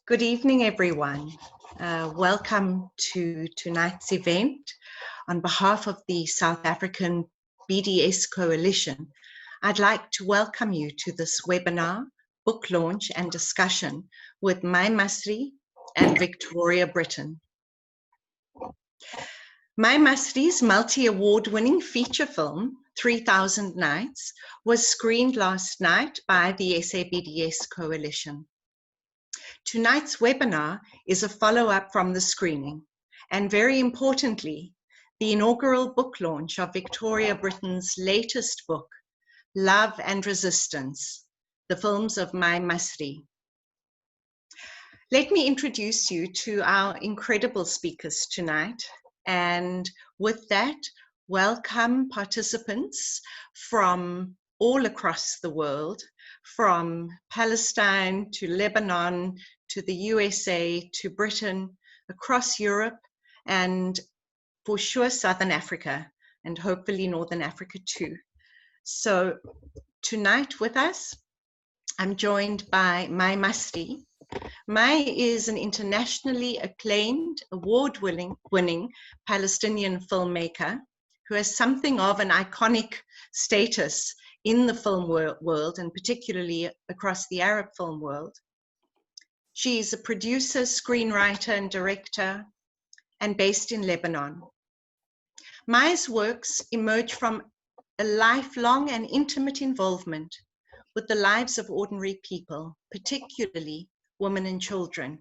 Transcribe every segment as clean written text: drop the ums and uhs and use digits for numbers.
Good evening, everyone. Welcome to tonight's event. On behalf of the South African BDS Coalition, I'd like to welcome you to this webinar, book launch and discussion with Mai Masri and Victoria Brittain. Mai Masri's multi-award-winning feature film, 3000 Nights, was screened last night by the SA BDS Coalition. Tonight's webinar is a follow-up from the screening, and very importantly, the inaugural book launch of Victoria Brittain's latest book, Love and Resistance, the films of Mai Masri. Let me introduce you to our incredible speakers tonight, and with that, welcome participants from all across the world, from Palestine to Lebanon, to the USA, to Britain, across Europe, and for sure Southern Africa, and hopefully Northern Africa too. So tonight with us, I'm joined by Mai Masri. Mai is an internationally acclaimed, award-winning Palestinian filmmaker who has something of an iconic status in the film world, and particularly across the Arab film world. She's a producer, screenwriter, and director, and based in Lebanon. Mai's works emerge from a lifelong and intimate involvement with the lives of ordinary people, particularly women and children,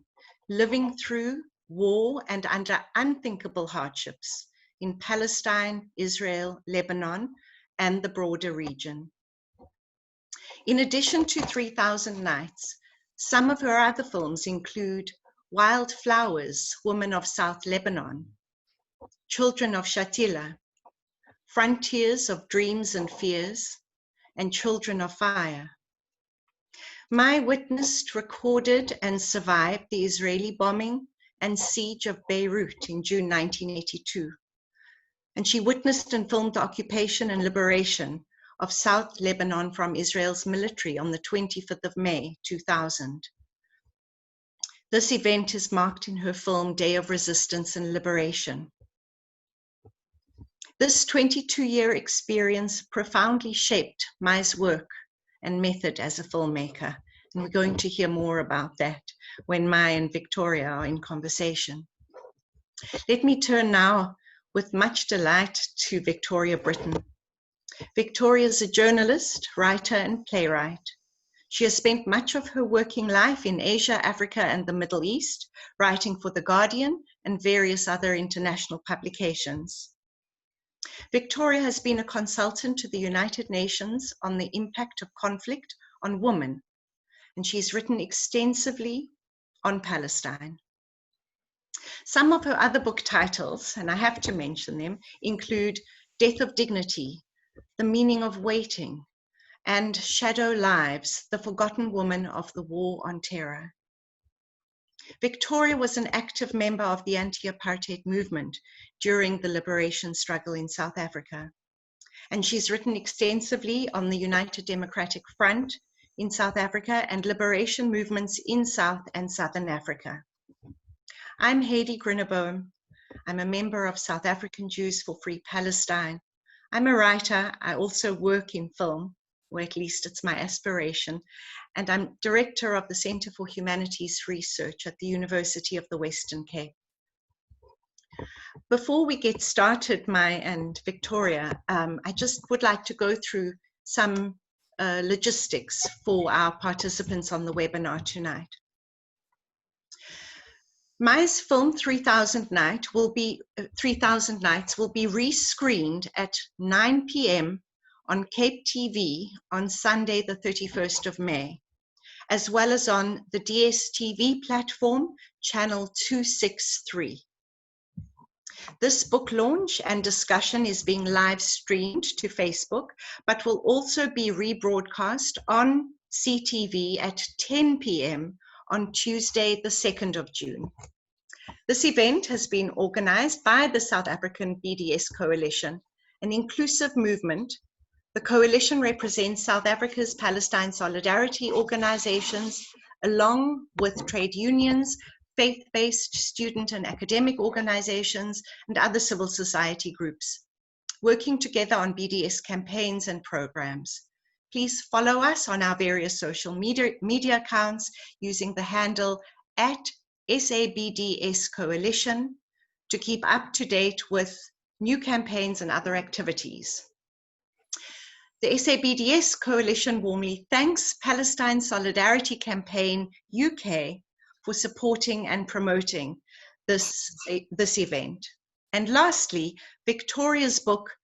living through war and under unthinkable hardships in Palestine, Israel, Lebanon, and the broader region. In addition to 3000 Nights, some of her other films include Wild Flowers, Women of South Lebanon, Children of Shatila, Frontiers of Dreams and Fears, and Children of Fire. Mai witnessed, recorded, and survived the Israeli bombing and siege of Beirut in June 1982. And she witnessed and filmed the occupation and liberation of South Lebanon from Israel's military on the 25th of May, 2000. This event is marked in her film, Day of Resistance and Liberation. This 22-year experience profoundly shaped Mai's work and method as a filmmaker. And we're going to hear more about that when Mai and Victoria are in conversation. Let me turn now with much delight to Victoria Brittain. Victoria is a journalist, writer, and playwright. She has spent much of her working life in Asia, Africa, and the Middle East, writing for The Guardian and various other international publications. Victoria has been a consultant to the United Nations on the impact of conflict on women, and she's written extensively on Palestine. Some of her other book titles, and I have to mention them, include Death of Dignity, The Meaning of Waiting, and Shadow Lives, The Forgotten Woman of the War on Terror. Victoria was an active member of the anti-apartheid movement during the liberation struggle in South Africa. And she's written extensively on the United Democratic Front in South Africa and liberation movements in South and Southern Africa. I'm Heidi Grunebaum. I'm a member of South African Jews for Free Palestine. I'm a writer. I also work in film, or at least it's my aspiration, and I'm director of the Center for Humanities Research at the University of the Western Cape. Before we get started, Mai and Victoria, I just would like to go through some logistics for our participants on the webinar tonight. Mai's film 3000 Nights will be rescreened at 9 p.m. on Cape TV on Sunday, the 31st of May, as well as on the DSTV platform, channel 263. This book launch and discussion is being live streamed to Facebook, but will also be rebroadcast on CTV at 10 p.m. on Tuesday, the 2nd of June. This event has been organized by the South African BDS Coalition, an inclusive movement. The coalition represents South Africa's Palestine solidarity organizations, along with trade unions, faith-based student and academic organizations, and other civil society groups, working together on BDS campaigns and programs. Please follow us on our various social media accounts using the handle @SA BDS Coalition to keep up to date with new campaigns and other activities. The SA BDS Coalition warmly thanks Palestine Solidarity Campaign UK for supporting and promoting this event. And lastly, Victoria's book,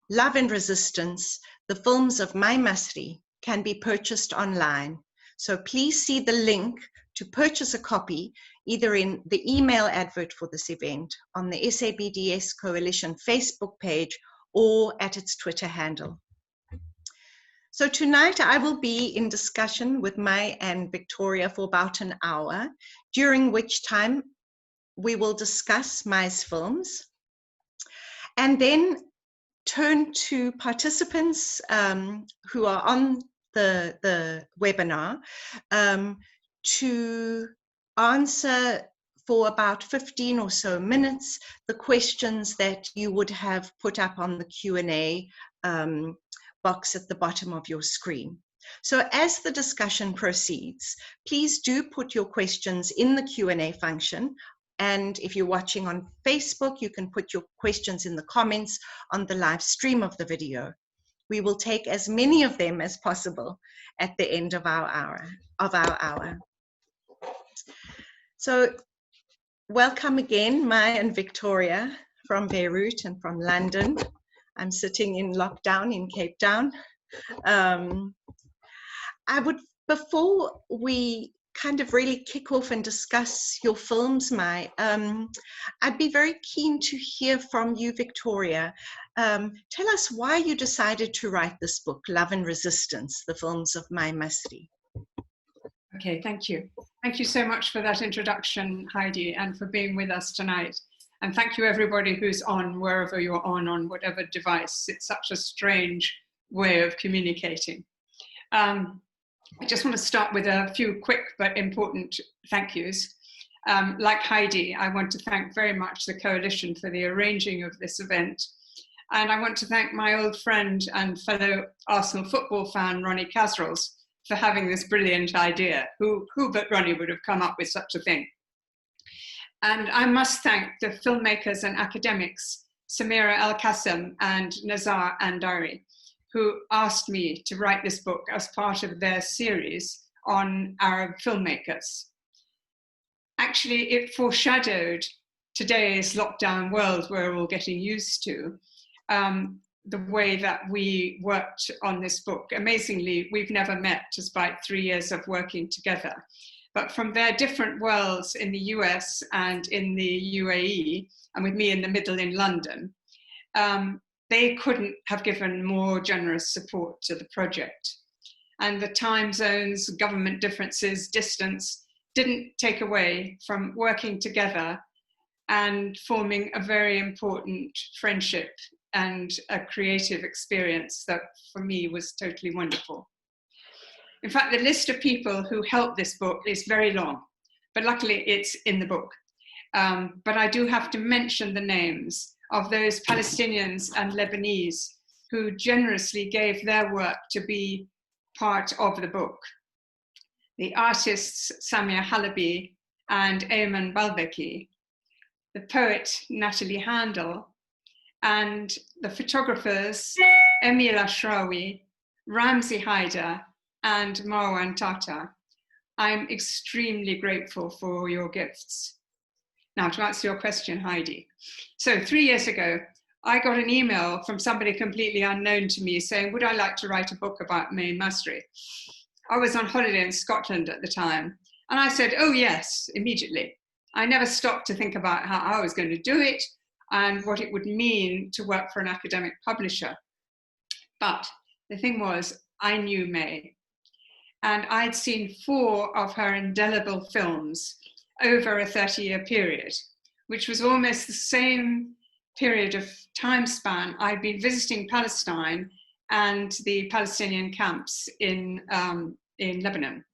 Love and Resistance, the films of Mai Masri, can be purchased online. So please see the link to purchase a copy either in the email advert for this event, on the SA BDS Coalition Facebook page, or at its Twitter handle. So tonight I will be in discussion with Mai and Victoria for about an hour, during which time we will discuss Mai's films and then turn to participants who are on the webinar to answer for about 15 or so minutes the questions that you would have put up on the Q&A box at the bottom of your screen. So as the discussion proceeds, please do put your questions in the Q&A function. And if you're watching on Facebook, you can put your questions in the comments on the live stream of the video. We will take as many of them as possible at the end of our hour. So welcome again, Mai and Victoria from Beirut and from London. I'm sitting in lockdown in Cape Town. Before we kind of really kick off and discuss your films, Mai, I'd be very keen to hear from you, Victoria. Tell us why you decided to write this book, Love and Resistance, the films of Mai Masri. Okay, thank you. Thank you so much for that introduction, Heidi, and for being with us tonight. And thank you everybody who's on, wherever you're on whatever device. It's such a strange way of communicating. I just want to start with a few quick but important thank yous. Like Heidi, I want to thank very much the Coalition for the arranging of this event. And I want to thank my old friend and fellow Arsenal football fan, Ronnie Casrels, for having this brilliant idea. Who but Ronnie would have come up with such a thing? And I must thank the filmmakers and academics, Samira El-Qassem and Nazar Andari, who asked me to write this book as part of their series on Arab filmmakers. Actually, it foreshadowed today's lockdown world we're all getting used to, the way that we worked on this book. Amazingly, we've never met despite 3 years of working together. But from their different worlds in the US and in the UAE, and with me in the middle in London, they couldn't have given more generous support to the project. And the time zones, government differences, distance didn't take away from working together and forming a very important friendship and a creative experience that for me was totally wonderful. In fact, the list of people who helped this book is very long, but luckily it's in the book. But I do have to mention the names of those Palestinians and Lebanese who generously gave their work to be part of the book. The artists Samia Halabi and Ayman Balbeki, the poet Natalie Handel, and the photographers Emil Ashrawi, Ramzi Haider, and Marwan Tata. I'm extremely grateful for your gifts. Now, to answer your question, Heidi. So 3 years ago, I got an email from somebody completely unknown to me saying, would I like to write a book about Mai Masri? I was on holiday in Scotland at the time, and I said, oh yes, immediately. I never stopped to think about how I was going to do it and what it would mean to work for an academic publisher. But the thing was, I knew Mai. And I'd seen 4 of her indelible films over a 30-year period, which was almost the same period of time span I'd been visiting Palestine and the Palestinian camps in Lebanon.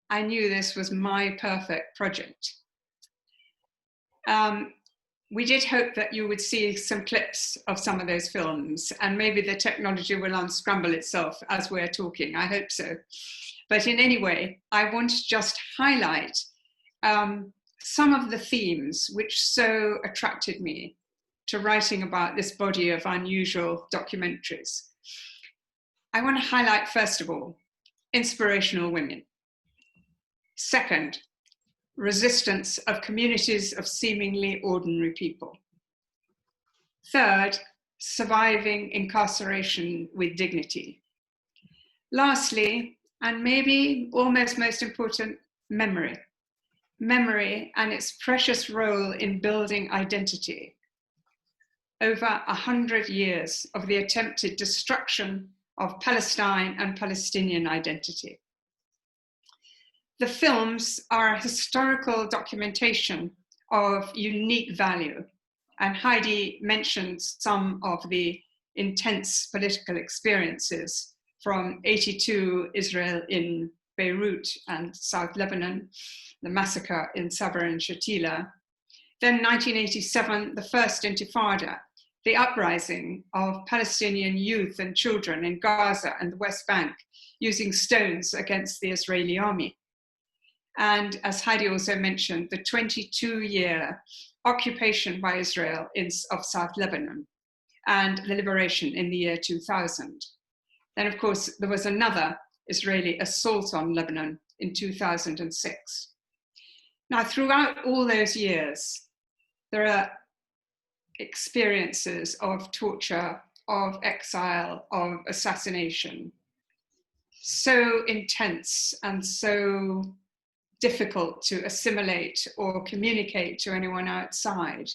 I knew this was my perfect project. We did hope that you would see some clips of some of those films, and maybe the technology will unscramble itself as we're talking. I hope so. But in any way, I want to just highlight some of the themes which so attracted me to writing about this body of unusual documentaries. I want to highlight, first of all, inspirational women. Second, resistance of communities of seemingly ordinary people. Third, surviving incarceration with dignity. Lastly, and maybe almost most important, memory. Memory and its precious role in building identity. Over 100 years of the attempted destruction of Palestine and Palestinian identity. The films are a historical documentation of unique value, and Heidi mentioned some of the intense political experiences from '82 Israel in Beirut and South Lebanon, the massacre in Sabra and Shatila. Then 1987, the first Intifada, the uprising of Palestinian youth and children in Gaza and the West Bank using stones against the Israeli army. And as Heidi also mentioned, the 22-year occupation by Israel of South Lebanon and the liberation in the year 2000. Then, of course, there was another Israeli assault on Lebanon in 2006. Now, throughout all those years, there are experiences of torture, of exile, of assassination, so intense and so difficult to assimilate or communicate to anyone outside.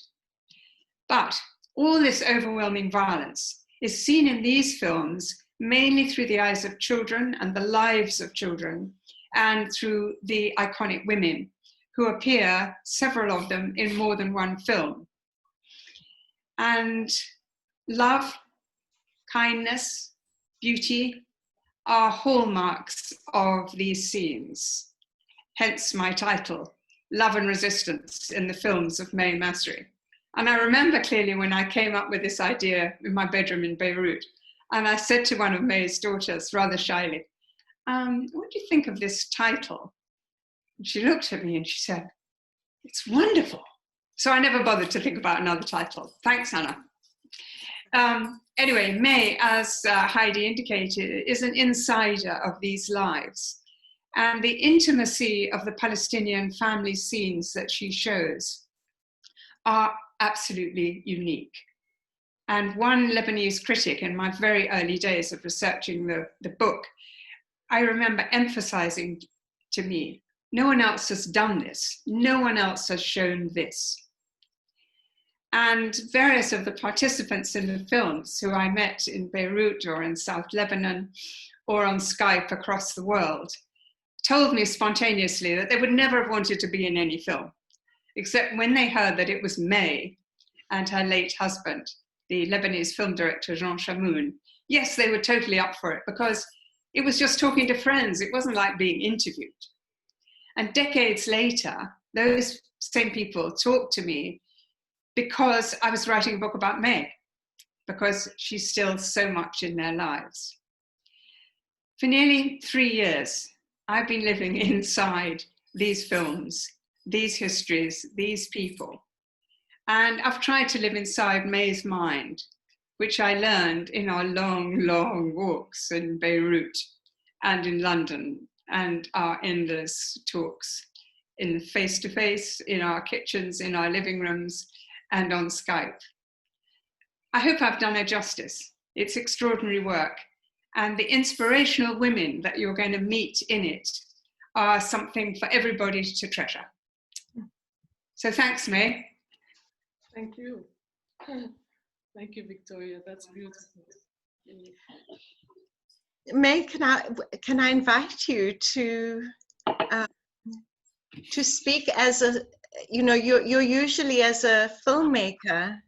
But all this overwhelming violence is seen in these films mainly through the eyes of children and the lives of children, and through the iconic women who appear, several of them, in more than one film. And love, kindness, beauty are hallmarks of these scenes. Hence my title, Love and Resistance in the Films of Mai Masri. And I remember clearly when I came up with this idea in my bedroom in Beirut, and I said to one of Mai's daughters, rather shyly, what do you think of this title? And she looked at me and she said, it's wonderful. So I never bothered to think about another title. Thanks, Hannah. Anyway, Mai, as Heidi indicated, is an insider of these lives. And the intimacy of the Palestinian family scenes that she shows are absolutely unique. And one Lebanese critic in my very early days of researching the book, I remember emphasizing to me, no one else has done this. No one else has shown this. And various of the participants in the films who I met in Beirut or in South Lebanon or on Skype across the world told me spontaneously that they would never have wanted to be in any film, except when they heard that it was Mai and her late husband, the Lebanese film director Jean Chamoun. Yes, they were totally up for it because it was just talking to friends. It wasn't like being interviewed. And decades later, those same people talked to me because I was writing a book about Mai, because she's still so much in their lives. For nearly 3 years, I've been living inside these films, these histories, these people. And I've tried to live inside Mai's mind, which I learned in our long, long walks in Beirut and in London, and our endless talks in face-to-face, in our kitchens, in our living rooms, and on Skype. I hope I've done her justice. It's extraordinary work. And the inspirational women that you're going to meet in it are something for everybody to treasure. So thanks, Mai. Thank you. Thank you, Victoria. That's beautiful. Mai, can I invite you to speak as a, you're usually as a filmmaker.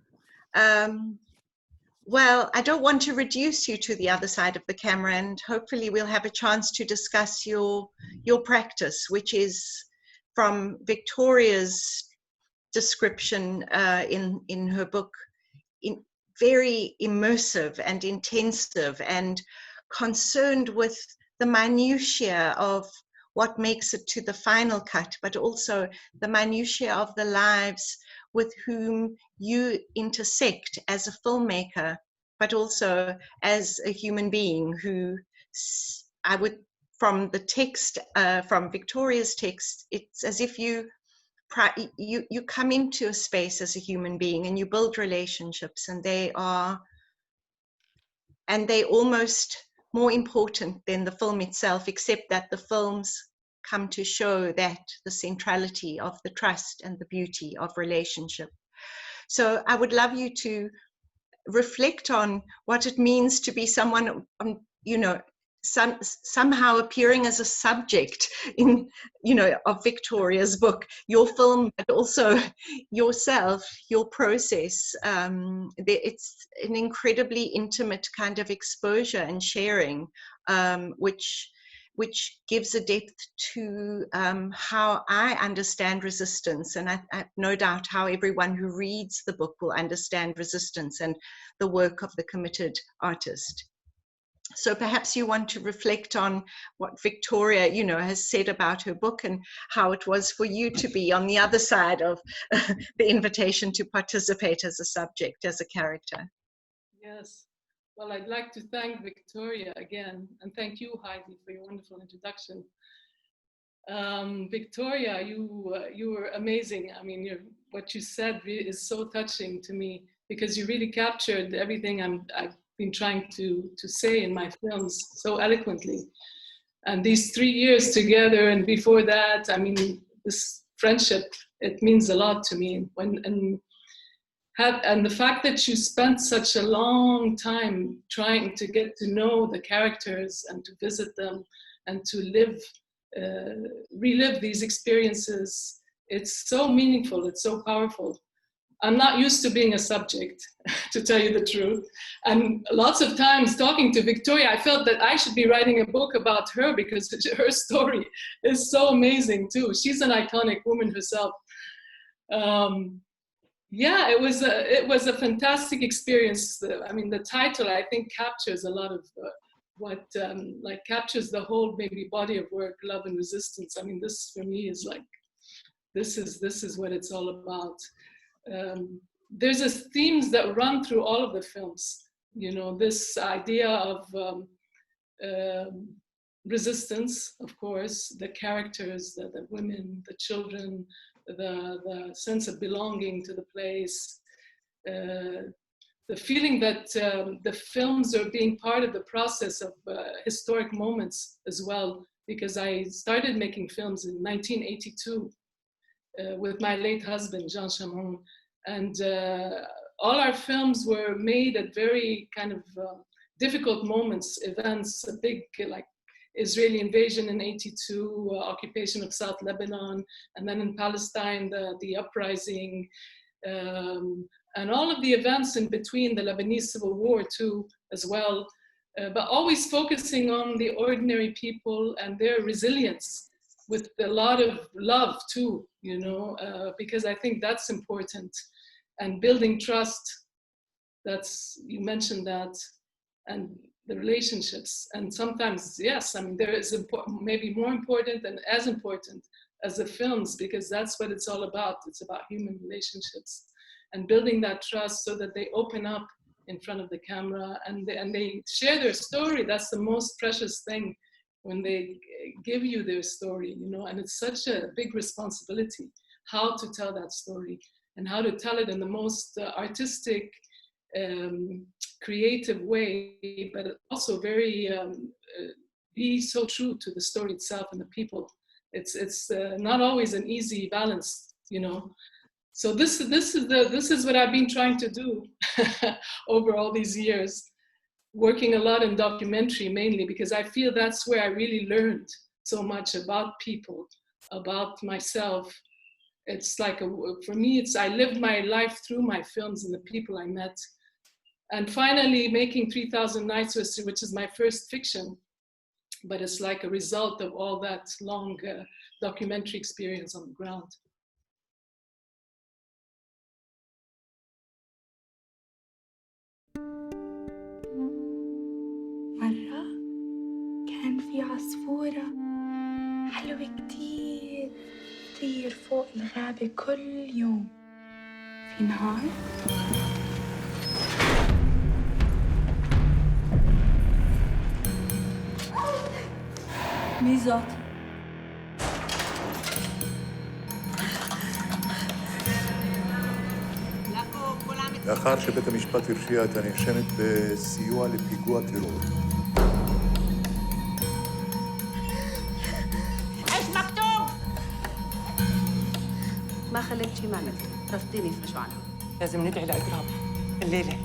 Well, I don't want to reduce you to the other side of the camera, and hopefully we'll have a chance to discuss your practice, which is from Victoria's description in her book, very immersive and intensive and concerned with the minutiae of what makes it to the final cut, but also the minutiae of the lives with whom you intersect as a filmmaker, but also as a human being who, I would, from the text, from Victoria's text, it's as if you come into a space as a human being and you build relationships, and they almost more important than the film itself, except that the films come to show that the centrality of the trust and the beauty of relationship. So I would love you to reflect on what it means to be someone, you know, somehow appearing as a subject in, you know, of Victoria's book, your film, but also yourself, your process. It's an incredibly intimate kind of exposure and sharing, which gives a depth to how I understand resistance, and I have no doubt how everyone who reads the book will understand resistance and the work of the committed artist. So perhaps you want to reflect on what Victoria, you know, has said about her book and how it was for you to be on the other side of the invitation to participate as a subject, as a character. Yes. Well, I'd like to thank Victoria again, and thank you, Heidi, for your wonderful introduction. Victoria, you were amazing. I mean, what you said is so touching to me, because you really captured everything I've been trying to say in my films so eloquently. And these 3 years together, and before that, I mean, this friendship, it means a lot to me. And the fact that you spent such a long time trying to get to know the characters and to visit them and to relive these experiences, it's so meaningful, it's so powerful. I'm not used to being a subject, to tell you the truth. And lots of times talking to Victoria, I felt that I should be writing a book about her, because her story is so amazing too. She's an iconic woman herself. Yeah, it was a fantastic experience. I mean, the title, I think, captures a lot of what captures the whole maybe body of work, Love and Resistance. I mean, this for me is like, this is what it's all about. There's themes that run through all of the films. You know, this idea of resistance, of course, the characters, the women, the children, the sense of belonging to the place, the feeling that the films are being part of the process of historic moments as well, because I started making films in 1982 with my late husband, Jean Chamon, and all our films were made at very kind of difficult moments, events, a big like Israeli invasion in 82, occupation of South Lebanon, and then in Palestine, the uprising, and all of the events in between, the Lebanese Civil War too, as well, but always focusing on the ordinary people and their resilience with a lot of love too, you know, because I think that's important. And building trust, you mentioned that, and the relationships. And sometimes, yes, I mean, there is maybe more important and as important as the films, because that's what it's all about. It's about human relationships and building that trust so that they open up in front of the camera and they share their story. That's the most precious thing, when they give you their story, you know, and it's such a big responsibility how to tell that story and how to tell it in the most artistic, creative way, but also very be so true to the story itself and the people. It's not always an easy balance, you know. So this is what I've been trying to do over all these years, working a lot in documentary mainly, because I feel that's where I really learned so much about people, about myself. It's like, for me, I lived my life through my films and the people I met. And finally making 3,000 Nights, which is my first fiction, but it's like a result of all that long documentary experience on the ground. مرة كان في عصفورة حلوة كتير تطير فوق الغابة كل يوم. في نهار ميزات לאחר שבית המשפט הרשיע את הנאשמת בסיוע לפיגוע טרור. ايش مكتوب؟ ما خليت شي ما عملت، رفضيني في شو عنها. لازم ندعي لأقرابها الليلة.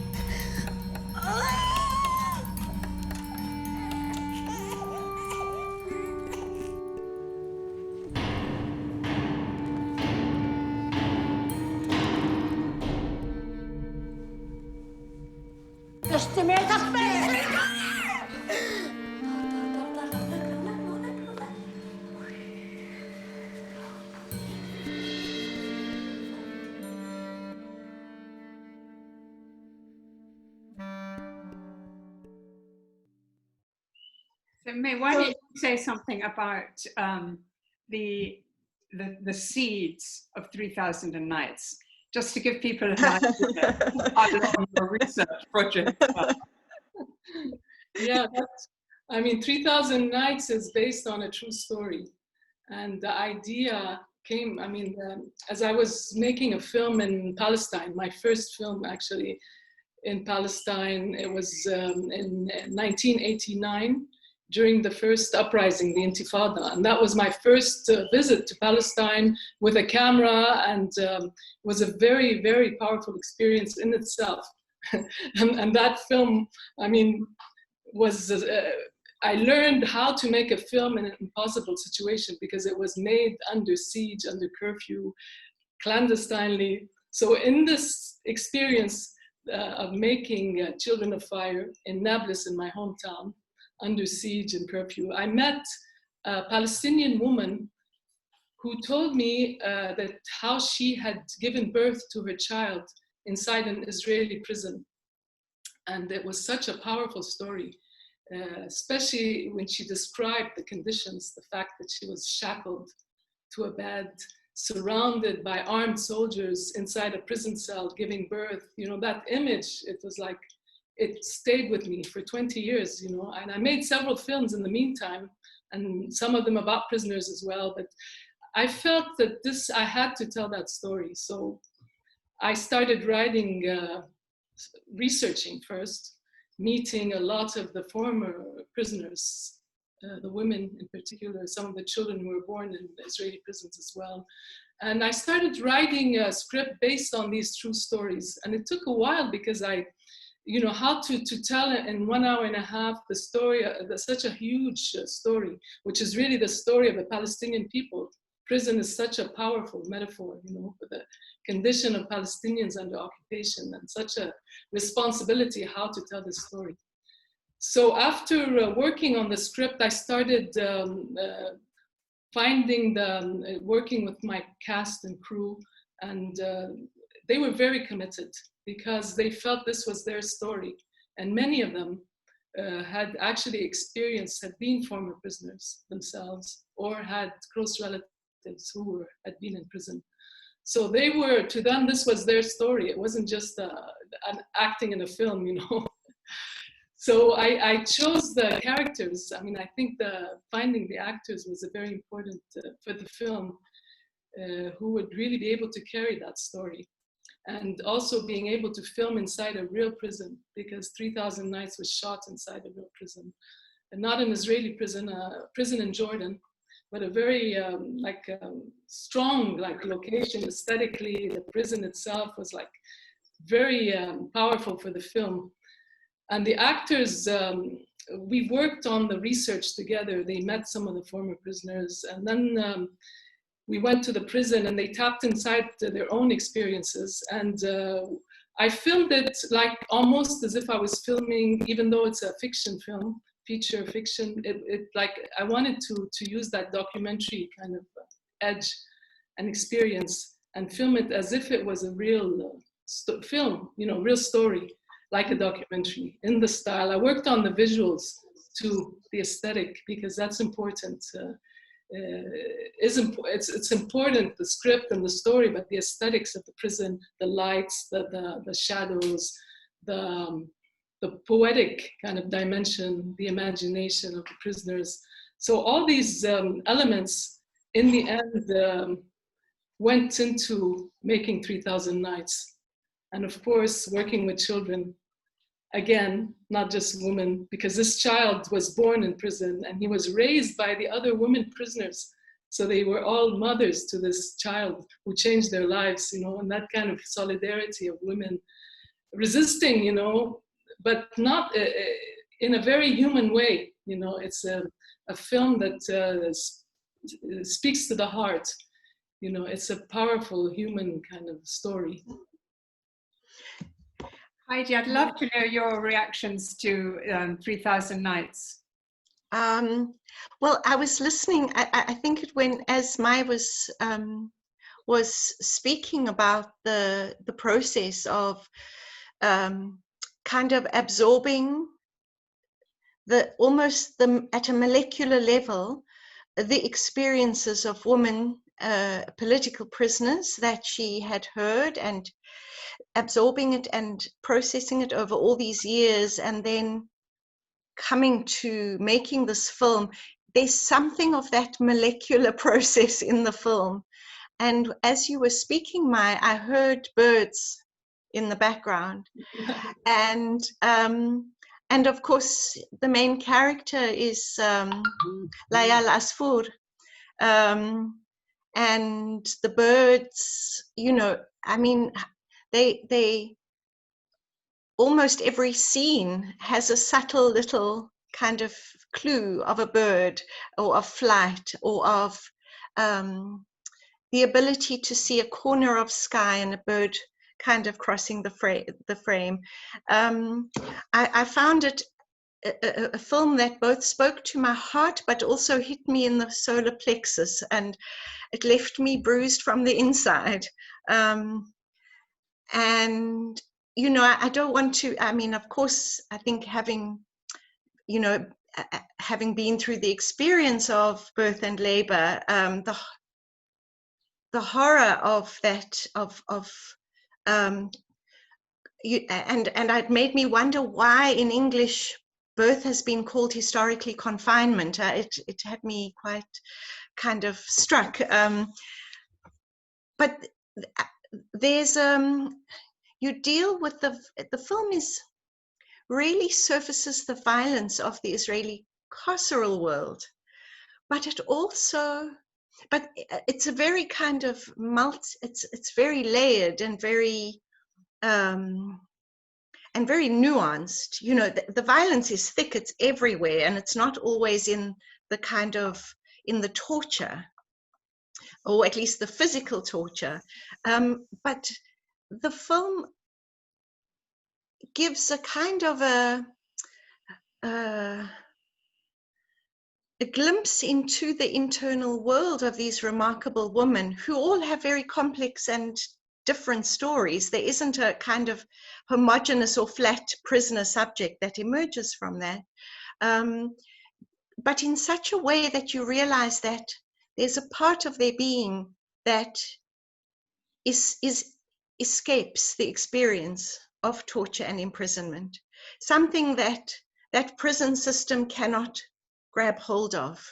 So May, why don't you say something about the seeds of 3,000 Nights, just to give people an idea how long your research project. Yeah, I mean, 3,000 Nights is based on a true story. And the idea came, I mean, as I was making a film in Palestine, my first film actually in Palestine, it was in 1989, during the first uprising, the Intifada. And that was my first visit to Palestine with a camera, and was a very, very powerful experience in itself. and that film, I mean, was, I learned how to make a film in an impossible situation because it was made under siege, under curfew, clandestinely. So in this experience of making Children of Fire in Nablus, in my hometown, under siege and curfew, I met a Palestinian woman who told me that how she had given birth to her child inside an Israeli prison. And it was such a powerful story, especially when she described the conditions, the fact that she was shackled to a bed, surrounded by armed soldiers inside a prison cell giving birth. You know, that image, it was like, it stayed with me for 20 years, you know, and I made several films in the meantime, and some of them about prisoners as well, but I felt that I had to tell that story. So I started writing, researching first, meeting a lot of the former prisoners, the women in particular, some of the children who were born in Israeli prisons as well. And I started writing a script based on these true stories. And it took a while because you know, how to tell it in 1 hour and a half, the story, such a huge story, which is really the story of the Palestinian people. Prison is such a powerful metaphor, you know, for the condition of Palestinians under occupation, and such a responsibility how to tell this story. So after working on the script, I started working with my cast and crew, and they were very committed because they felt this was their story. And many of them had actually had been former prisoners themselves, or had close relatives who had been in prison. So to them, this was their story. It wasn't just an acting in a film, you know. So I chose the characters. I mean, I think finding the actors was very important for the film, who would really be able to carry that story. And also being able to film inside a real prison, because 3,000 Nights was shot inside a real prison. And not an Israeli prison, a prison in Jordan, but a very strong location aesthetically. The prison itself was very powerful for the film. And the actors, we worked on the research together. They met some of the former prisoners, and then we went to the prison and they tapped inside their own experiences. And I filmed it like almost as if I was filming, even though it's a fiction film, feature fiction. It like I wanted to use that documentary kind of edge and experience and film it as if it was a real film, you know, real story, like a documentary in the style. I worked on the visuals too, the aesthetic, because that's important. It's important, the script and the story, but the aesthetics of the prison, the lights, the shadows, the poetic kind of dimension, the imagination of the prisoners. So all these elements in the end went into making 3,000 Nights. And of course, working with children, again, not just women, because this child was born in prison and he was raised by the other women prisoners. So they were all mothers to this child who changed their lives, you know, and that kind of solidarity of women resisting, you know, but not in a very human way. You know, it's a film that speaks to the heart. You know, it's a powerful human kind of story. Heidi, I'd love to know your reactions to 3,000 Nights. Well, I was listening. I think it when as Mai was speaking about the process of kind of absorbing at a molecular level the experiences of women political prisoners that she had heard, and absorbing it and processing it over all these years, and then coming to making this film. There's something of that molecular process in the film. And as you were speaking, Mai, I heard birds in the background. And of course, the main character is Layal Asfour. And the birds, you know, I mean, they almost every scene has a subtle little kind of clue of a bird or of flight or of the ability to see a corner of sky and a bird kind of crossing the frame. I found it a film that both spoke to my heart but also hit me in the solar plexus, and it left me bruised from the inside. And you know, I don't want to, I mean, of course, I think having, you know, having been through the experience of birth and labor, the horror of that, and it made me wonder why in English birth has been called historically confinement. It had me quite kind of struck. But there's you deal with the film is really surfaces the violence of the Israeli carceral world, but it also, but it's a very kind of it's very layered and very nuanced. You know, the violence is thick, it's everywhere, and it's not always in the kind of in the torture, or at least the physical torture, but the film gives a kind of a glimpse into the internal world of these remarkable women who all have very complex and different stories. There isn't a kind of homogeneous or flat prisoner subject that emerges from that, but in such a way that you realize that there's a part of their being that escapes the experience of torture and imprisonment, something that prison system cannot grab hold of,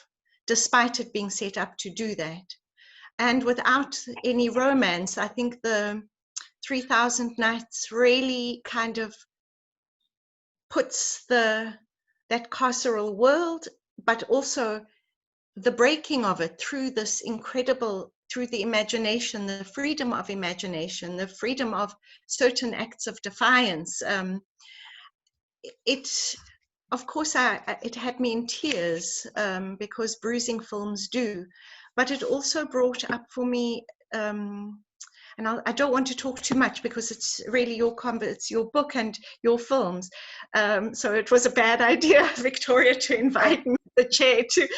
despite it being set up to do that. And without any romance, I think the 3,000 Nights really kind of puts that carceral world, but also the breaking of it through this incredible, through the imagination, the freedom of imagination, the freedom of certain acts of defiance. Of course, it had me in tears because bruising films do, but it also brought up for me and I don't want to talk too much because it's really it's your book and your films. So it was a bad idea, Victoria, to invite me to the chair to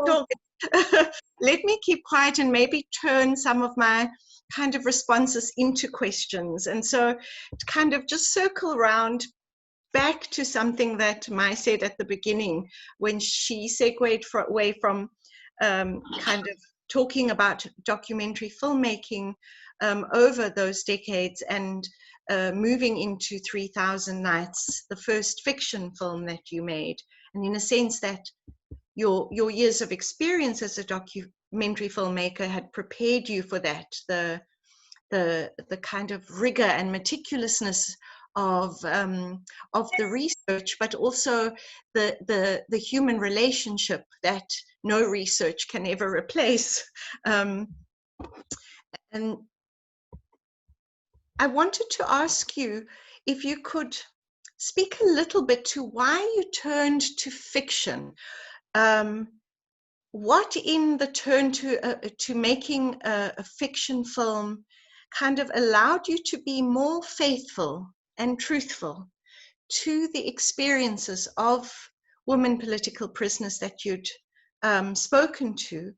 talk. Let me keep quiet and maybe turn some of my kind of responses into questions. And so to kind of just circle around back to something that Mai said at the beginning when she segued away from kind of talking about documentary filmmaking over those decades and moving into 3000 Nights, the first fiction film that you made. And in a sense that your years of experience as a documentary filmmaker had prepared you for that, the kind of rigor and meticulousness of the research, but also the human relationship that no research can ever replace. And I wanted to ask you if you could speak a little bit to why you turned to fiction. What in the turn to making a fiction film kind of allowed you to be more faithful and truthful to the experiences of women political prisoners that you'd spoken to?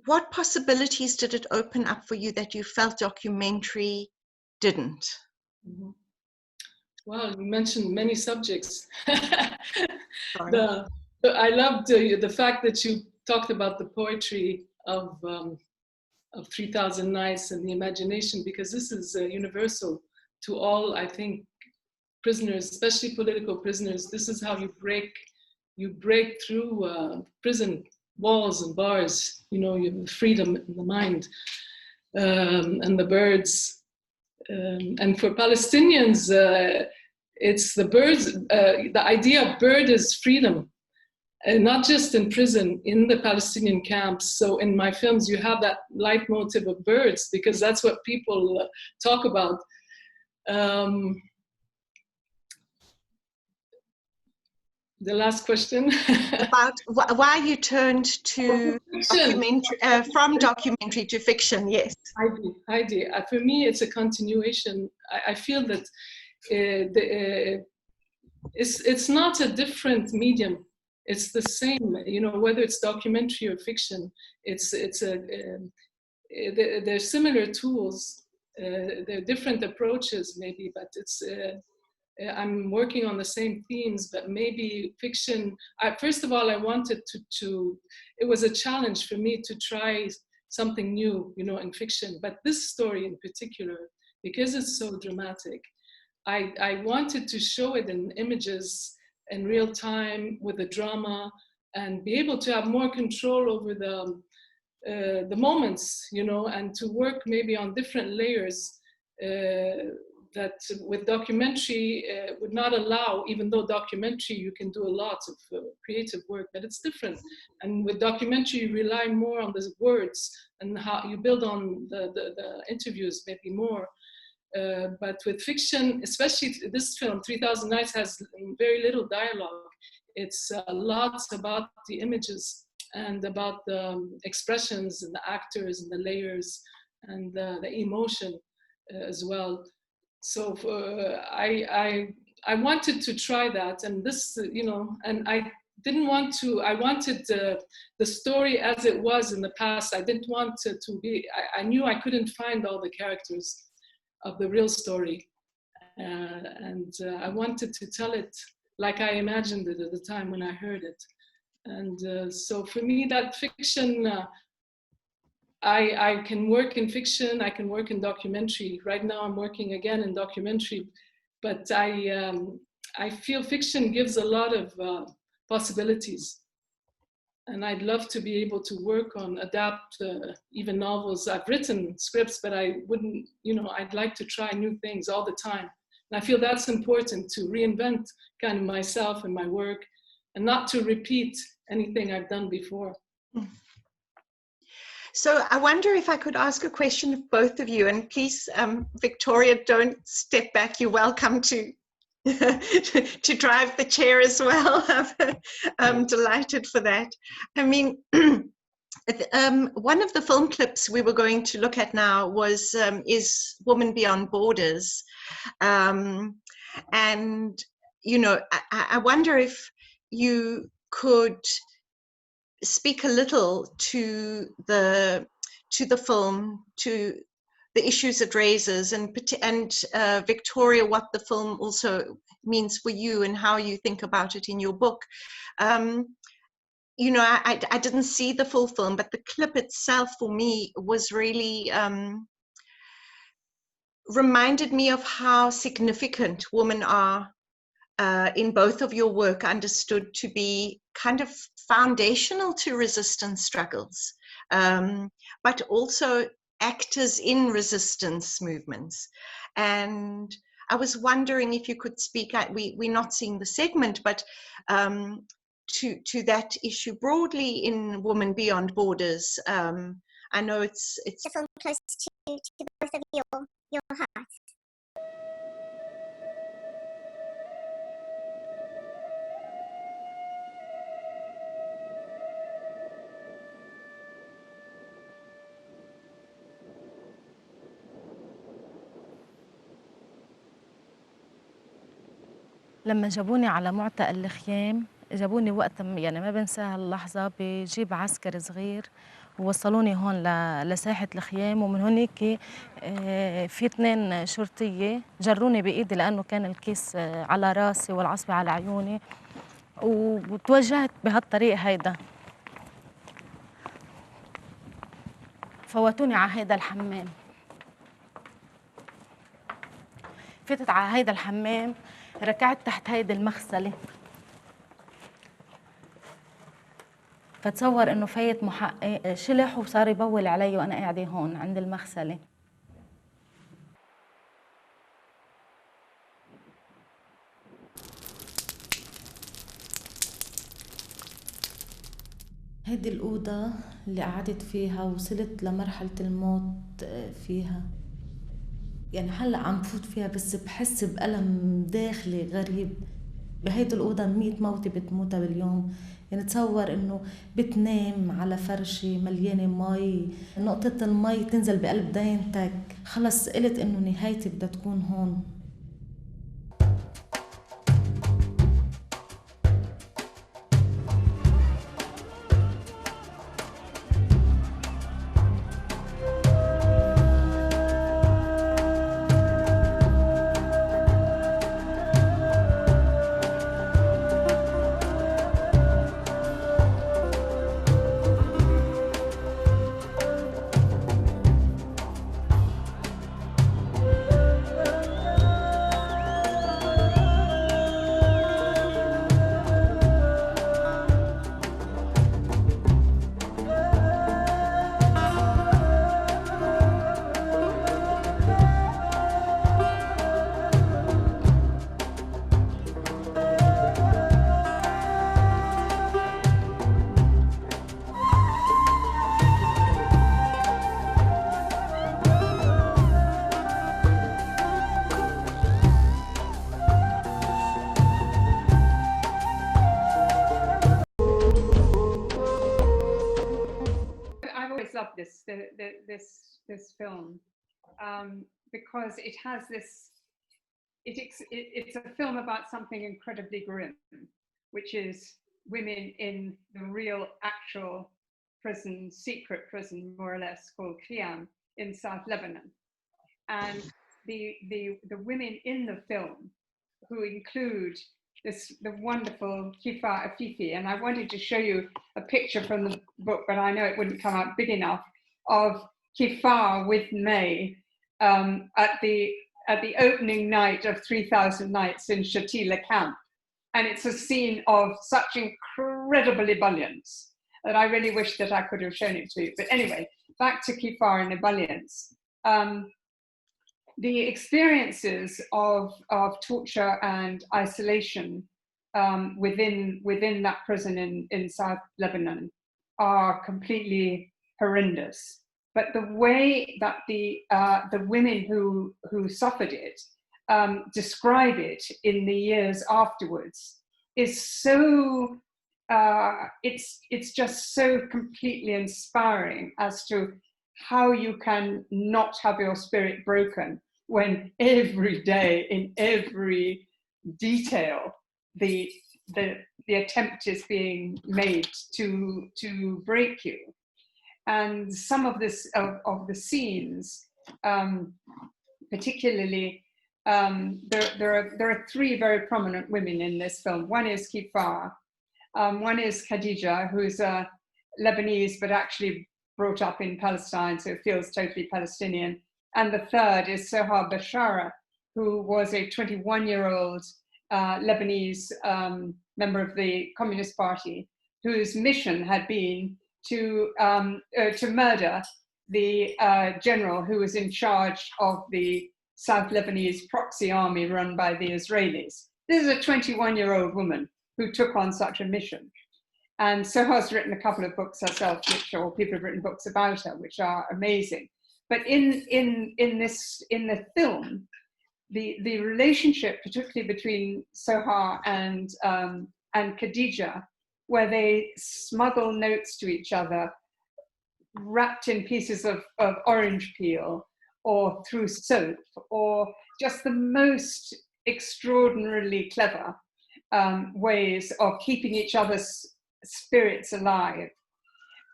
What possibilities did it open up for you that you felt documentary didn't? Mm-hmm. Well, you mentioned many subjects. I loved the fact that you talked about the poetry of 3000 Nights and the imagination, because this is universal to all, I think, prisoners, especially political prisoners. This is how you break through prison walls and bars. You know, you have freedom in the mind, and the birds. And for Palestinians, it's the birds. The idea of bird is freedom. And not just in prison, in the Palestinian camps. So in my films, you have that leitmotif of birds, because that's what people talk about. The last question. About why you turned to documentary, from documentary to fiction, yes. Heidi, for me, it's a continuation. I feel that it's not a different medium. It's the same, you know, whether it's documentary or fiction. They're similar tools. They're different approaches, maybe, but I'm working on the same themes. But maybe fiction. First of all, I wanted to. It was a challenge for me to try something new, you know, in fiction. But this story in particular, because it's so dramatic, I wanted to show it in images in real time with the drama, and be able to have more control over the moments, you know, and to work maybe on different layers that with documentary would not allow. Even though documentary, you can do a lot of creative work, but it's different. And with documentary, you rely more on the words and how you build on the interviews maybe more. But with fiction, especially this film, 3000 Nights, has very little dialogue. It's a lot about the images and about the expressions and the actors and the layers and the emotion as well. So I wanted to try that, and this, you know, and I didn't want to. I wanted the story as it was in the past. I didn't want to be. I knew I couldn't find all the characters of the real story, and I wanted to tell it like I imagined it at the time when I heard it. And so for me, that fiction, I can work in fiction, I can work in documentary. Right now I'm working again in documentary, but I feel fiction gives a lot of possibilities. And I'd love to be able to work on, adapt even novels. I've written scripts, but I wouldn't, you know, I'd like to try new things all the time. And I feel that's important, to reinvent kind of myself and my work, and not to repeat anything I've done before. So I wonder if I could ask a question of both of you, and please, Victoria, don't step back. You're welcome to to drive the chair as well. I'm delighted for that. I mean, One of the film clips we were going to look at now was is Women Beyond Borders, and you know, I wonder if you could speak a little to the film, to the issues it raises, and Victoria, what the film also means for you and how you think about it in your book. You know, I didn't see the full film, but the clip itself for me was really reminded me of how significant women are in both of your work, understood to be kind of foundational to resistance struggles, but also actors in resistance movements. And I was wondering if you could speak, we're not seeing the segment, but to that issue broadly in Women Beyond Borders. I know it's a film close to both of your hearts. لما جابوني على معتقل الخيام، جابوني وقت يعني ما بنساها اللحظة، بجيب عسكر صغير ووصلوني هون لساحة الخيام، ومن هونيك في 2 شرطية جروني بإيدي لأنه كان الكيس على راسي والعصبة على عيوني، وتوجهت بهالطريق هيدا. فوتوني على هيدا الحمام. فتت على هيدا الحمام، ركعت تحت هيدي المغسلة، فتصور انه فايت محقق شلح وصار يبول علي وانا قاعده هون عند المغسله. هيدي الأوضة اللي قعدت فيها وصلت لمرحلة الموت فيها، يعني هلا عم بفوت فيها بس بحس بألم داخلي غريب. بهيدي الأوضة 100 موتة بتموتها باليوم، يعني تصور إنه بتنام على فرشة مليانة مي، نقطة المي تنزل بقلب داينتك، خلص قلت إنه نهايتي بدها تكون هون. this film because it has this. It's a film about something incredibly grim, which is women in the real, actual prison, secret prison, more or less, called Qiyam in South Lebanon, and the women in the film, who include the wonderful Kifa Afifi, and I wanted to show you a picture from the book, but I know it wouldn't come out big enough, of Kifa with May at the opening night of 3,000 Nights in Shatila camp. And it's a scene of such incredible ebullience that I really wish that I could have shown it to you. But anyway, back to Kifa and ebullience. The experiences of torture and isolation within that prison in South Lebanon are completely horrendous. But the way that the women who suffered it describe it in the years afterwards is so it's just so completely inspiring as to how you can not have your spirit broken when every day, in every detail, the attempt is being made to break you. And some of this of the scenes, particularly, there are three very prominent women in this film. One is Kifar, one is Khadija, who's a Lebanese but actually brought up in Palestine, so feels totally Palestinian. And the third is Soha Bashara, who was a 21-year-old Lebanese member of the Communist Party, whose mission had been to murder the general who was in charge of the South Lebanese proxy army run by the Israelis. This is a 21-year-old woman who took on such a mission. And Soha's written a couple of books herself, or people have written books about her, which are amazing. But in the film, the relationship, particularly between Soha and Khadija, where they smuggle notes to each other, wrapped in pieces of orange peel, or through soap, or just the most extraordinarily clever ways of keeping each other's spirits alive.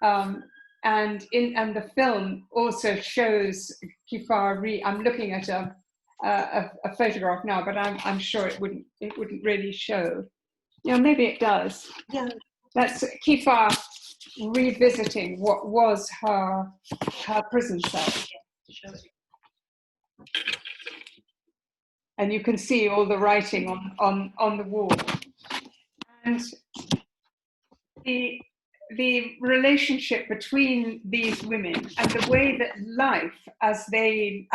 And the film also shows Kifar. I'm looking at a photograph now, but I'm sure it wouldn't really show. Yeah, maybe it does. Yeah, that's Kifar revisiting what was her prison cell. And you can see all the writing on the wall. And the relationship between these women and the way that life, as they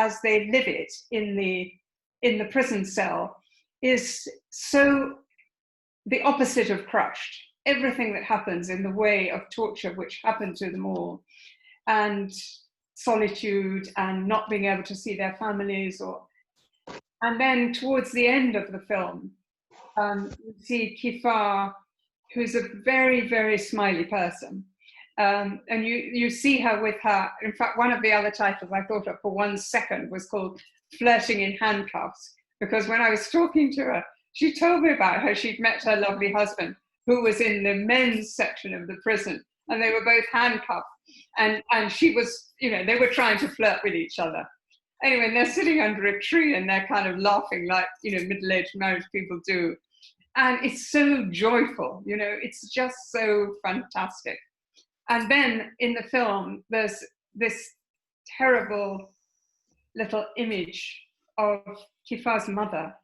live it in the prison cell, is so the opposite of crushed. Everything that happens in the way of torture, which happened to them all, and solitude and not being able to see their families, and then towards the end of the film, you see Kifar, who's a very, very smiley person. And you see her with her, in fact, one of the other titles I thought of for 1 second was called Flirting in Handcuffs, because when I was talking to her, she told me about how she'd met her lovely husband, who was in the men's section of the prison, and they were both handcuffed. And she was, they were trying to flirt with each other. Anyway, and they're sitting under a tree and they're kind of laughing like, middle-aged married people do. And it's so joyful, it's just so fantastic. And then in the film, there's this terrible little image of Kifar's mother,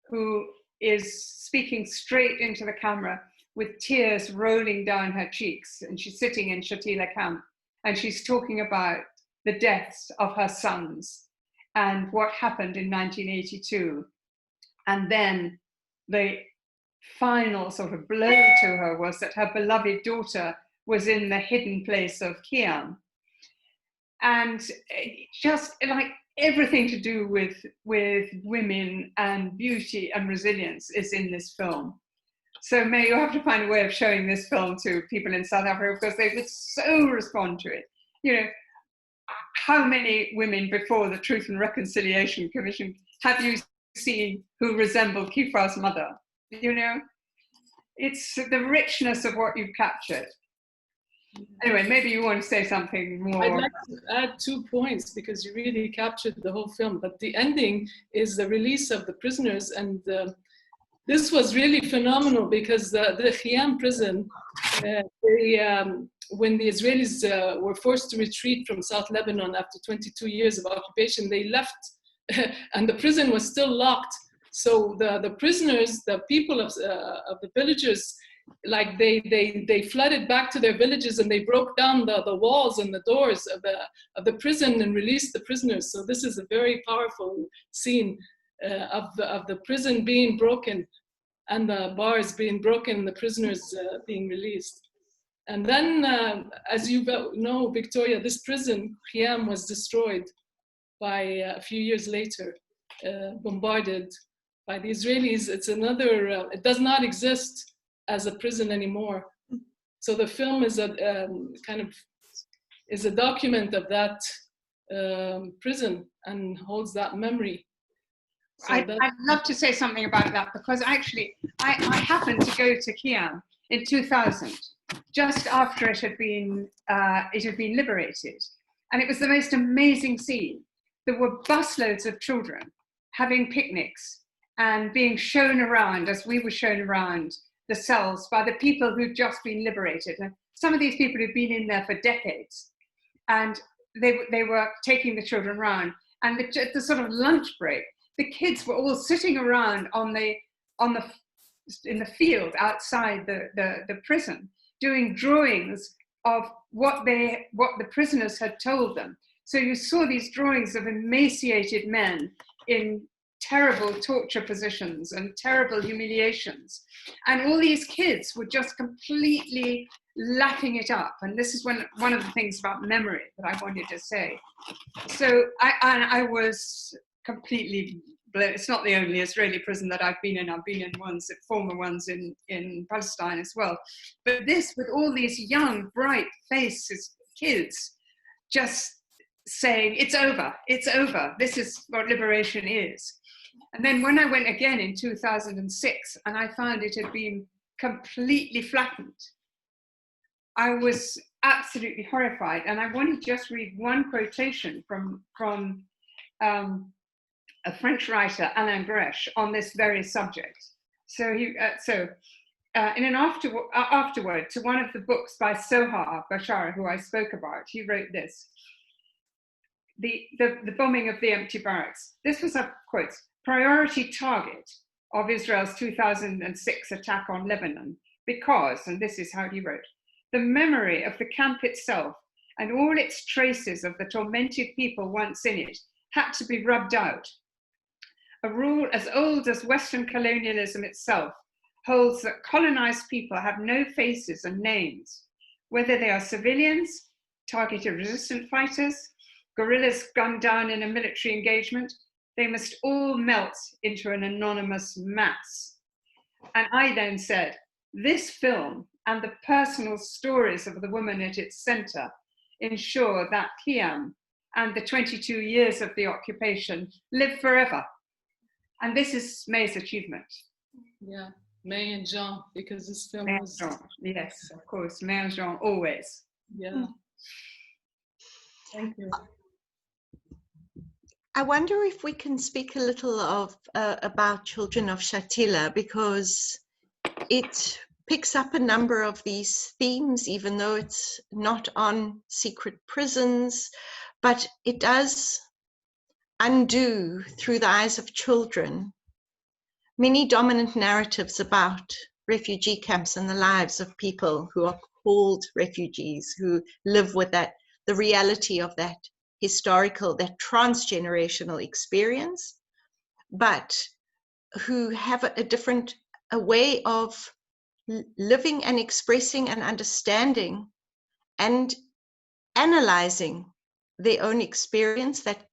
who is speaking straight into the camera with tears rolling down her cheeks. And she's sitting in Shatila camp, and she's talking about the deaths of her sons and what happened in 1982. And then the final sort of blow to her was that her beloved daughter was in the hidden place of Kiam. And just like everything to do with women and beauty and resilience is in this film. So May, you have to find a way of showing this film to people in South Africa, because they would so respond to it. How many women before the Truth and Reconciliation Commission have you seen who resemble Kifar's mother? It's the richness of what you've captured. Anyway, maybe you want to say something more. I'd like to add 2 points, because you really captured the whole film. But the ending is the release of the prisoners, and this was really phenomenal, because the Khiam prison, when the Israelis were forced to retreat from South Lebanon after 22 years of occupation, they left, and the prison was still locked. So the prisoners, the people of the villages, like they flooded back to their villages, and they broke down the walls and the doors of the prison and released the prisoners. So this is a very powerful scene of the prison being broken, and the bars being broken, and the prisoners being released. And then, as you know, Victoria, this prison, Khiam, was destroyed by a few years later, bombarded by the Israelis. It's another, it does not exist as a prison anymore. So the film is a is a document of that prison and holds that memory. So I'd love to say something about that, because actually I happened to go to Khiam in 2000, just after it had been liberated, and it was the most amazing scene. There were busloads of children having picnics and being shown around, as we were shown around the cells, by the people who'd just been liberated. And some of these people had been in there for decades, and they were taking the children around. And the sort of lunch break, the kids were all sitting around in the field outside the prison, doing drawings of what the prisoners had told them. So you saw these drawings of emaciated men in terrible torture positions and terrible humiliations. And all these kids were just completely lapping it up. And this is one of the things about memory that I wanted to say. So I was completely blown. It's not the only Israeli prison that I've been in. I've been in former ones in Palestine as well. But this, with all these young, bright faces, kids, just saying, it's over, this is what liberation is. And then when I went again in 2006, and I found it had been completely flattened, I was absolutely horrified. And I want to just read one quotation from a French writer, Alain Brèche, on this very subject. So in an afterword to one of the books by Sohar Bashar, who I spoke about, he wrote this: the bombing of the empty barracks. This was a, quote, priority target of Israel's 2006 attack on Lebanon because, and this is how he wrote, the memory of the camp itself and all its traces of the tormented people once in it had to be rubbed out. A rule as old as Western colonialism itself holds that colonized people have no faces and names, whether they are civilians, targeted resistant fighters, guerrillas gunned down in a military engagement. They must all melt into an anonymous mass. And I then said, this film and the personal stories of the woman at its center ensure that Khiam and the 22 years of the occupation live forever. And this is Mai's achievement. Yeah, Mai and Jean, because this film was... Jean. Yes, of course, Mai and Jean, always. Yeah. Thank you. I wonder if we can speak a little about Children of Shatila, because it picks up a number of these themes, even though it's not on secret prisons, but it does undo, through the eyes of children, many dominant narratives about refugee camps and the lives of people who are called refugees, who live with that, the reality of that historical, that transgenerational experience, but who have a way of living and expressing and understanding and analyzing their own experience that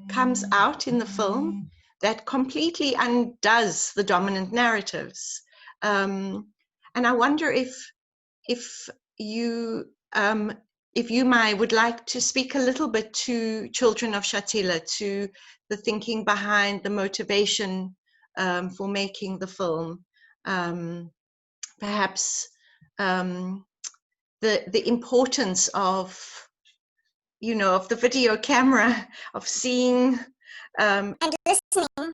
comes out in the film, that completely undoes the dominant narratives. And I wonder if you, Mai, would like to speak a little bit to Children of Shatila, to the thinking behind the motivation for making the film, perhaps the importance of, of the video camera, of seeing and listening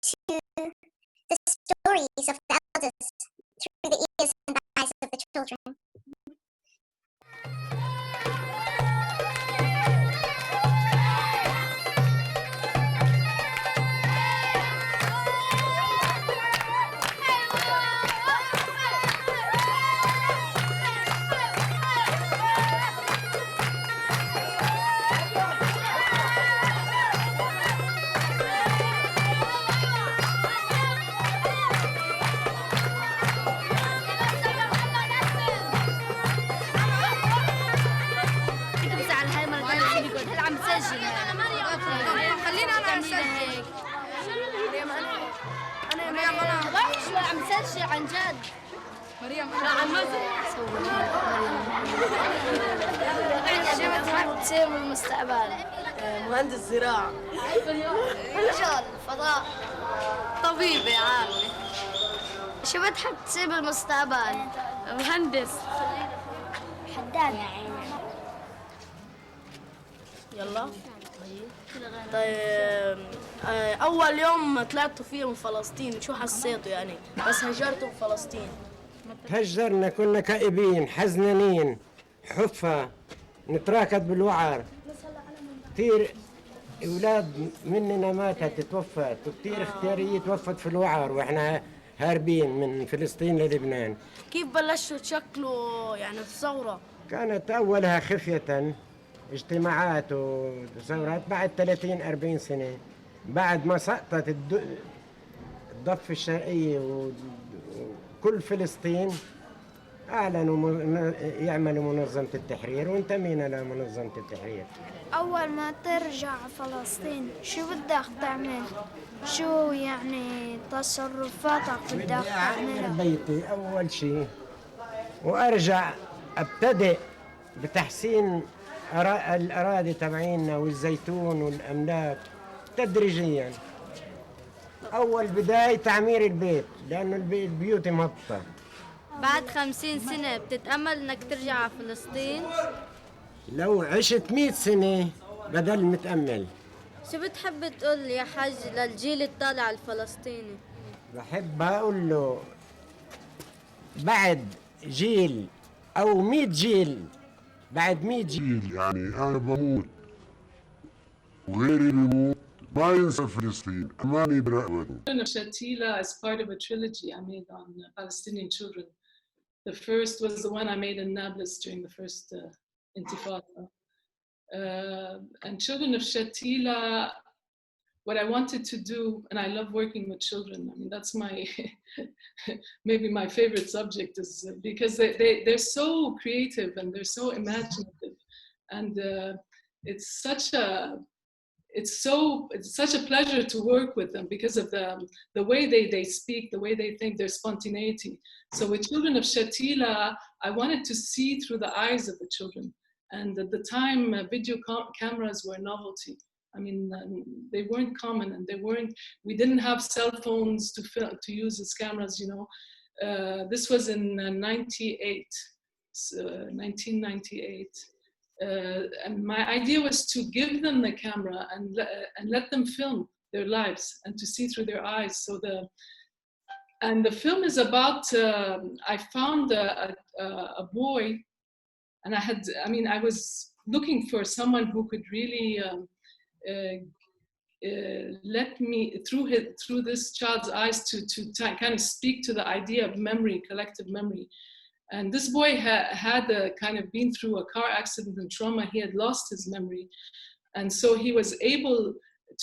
to the stories of the elders through the ears and the eyes of the children. انا عم سجل عن جد. مريم عن مزري شو بتحب تصير بالمستقبل؟ مهندس زراعة رجال فضاء طبيبة عامة شو بتحب تصير بالمستقبل؟ مهندس حداد. يلا طيب أول يوم طلعتوا فيه من فلسطين شو حسيتوا يعني بس هجرتوا فلسطين؟ تهجرنا كنا كئيبين حزنانين حفة نتراكد بالوعر كثير أولاد مننا ماتت توفت وكثير اختيارية توفت في الوعر وإحنا هاربين من فلسطين للبنان. كيف بلشتوا تشكلوا يعني الثورة؟ كانت أولها خفية اجتماعات وثورات بعد 30-40 سنة بعد ما سقطت الضفة الشرقية وكل فلسطين أعلنوا يعملوا منظمة التحرير وانتمينا لمنظمة التحرير. أول ما ترجع فلسطين شو بدك تعمل؟ شو يعني تصرفاتك بدك تعملها؟ بيتي أول شيء وأرجع أبتدئ بتحسين الأراضي تبعينا والزيتون والأملاك تدريجيا. أول بداية تعمير البيت لأنه البيوت مهبطة. بعد 50 سنة بتتأمل إنك ترجع على فلسطين؟ لو عشت 100 سنة بدل متأمل. شو بتحب تقول يا حاج للجيل الطالع الفلسطيني؟ بحب أقول له بعد جيل أو 100 جيل بعد 100 جيل يعني أنا بموت وغيري بيموت ما ينسى فلسطين أماني برقبته. Children of Shatila is part of a trilogy I made on Palestinian children. The first was the one I made in Nablus during the first Intifada. And Children of Shatila, what I wanted to do, and I love working with children. I mean, that's my maybe my favorite subject, is because they're so creative and they're so imaginative, and it's such a pleasure to work with them because of the way they speak, the way they think, their spontaneity. So with Children of Shatila, I wanted to see through the eyes of the children. And at the time, video cameras were a novelty. I mean, they weren't common, and we didn't have cell phones to use as cameras, you know. This was in 1998. And my idea was to give them the camera and let them film their lives and to see through their eyes. So the film is about, I found a boy, and I was looking for someone who could really let me, through this child's eyes, to kind of speak to the idea of memory, collective memory. And this boy had kind of been through a car accident and trauma. He had lost his memory. And so he was able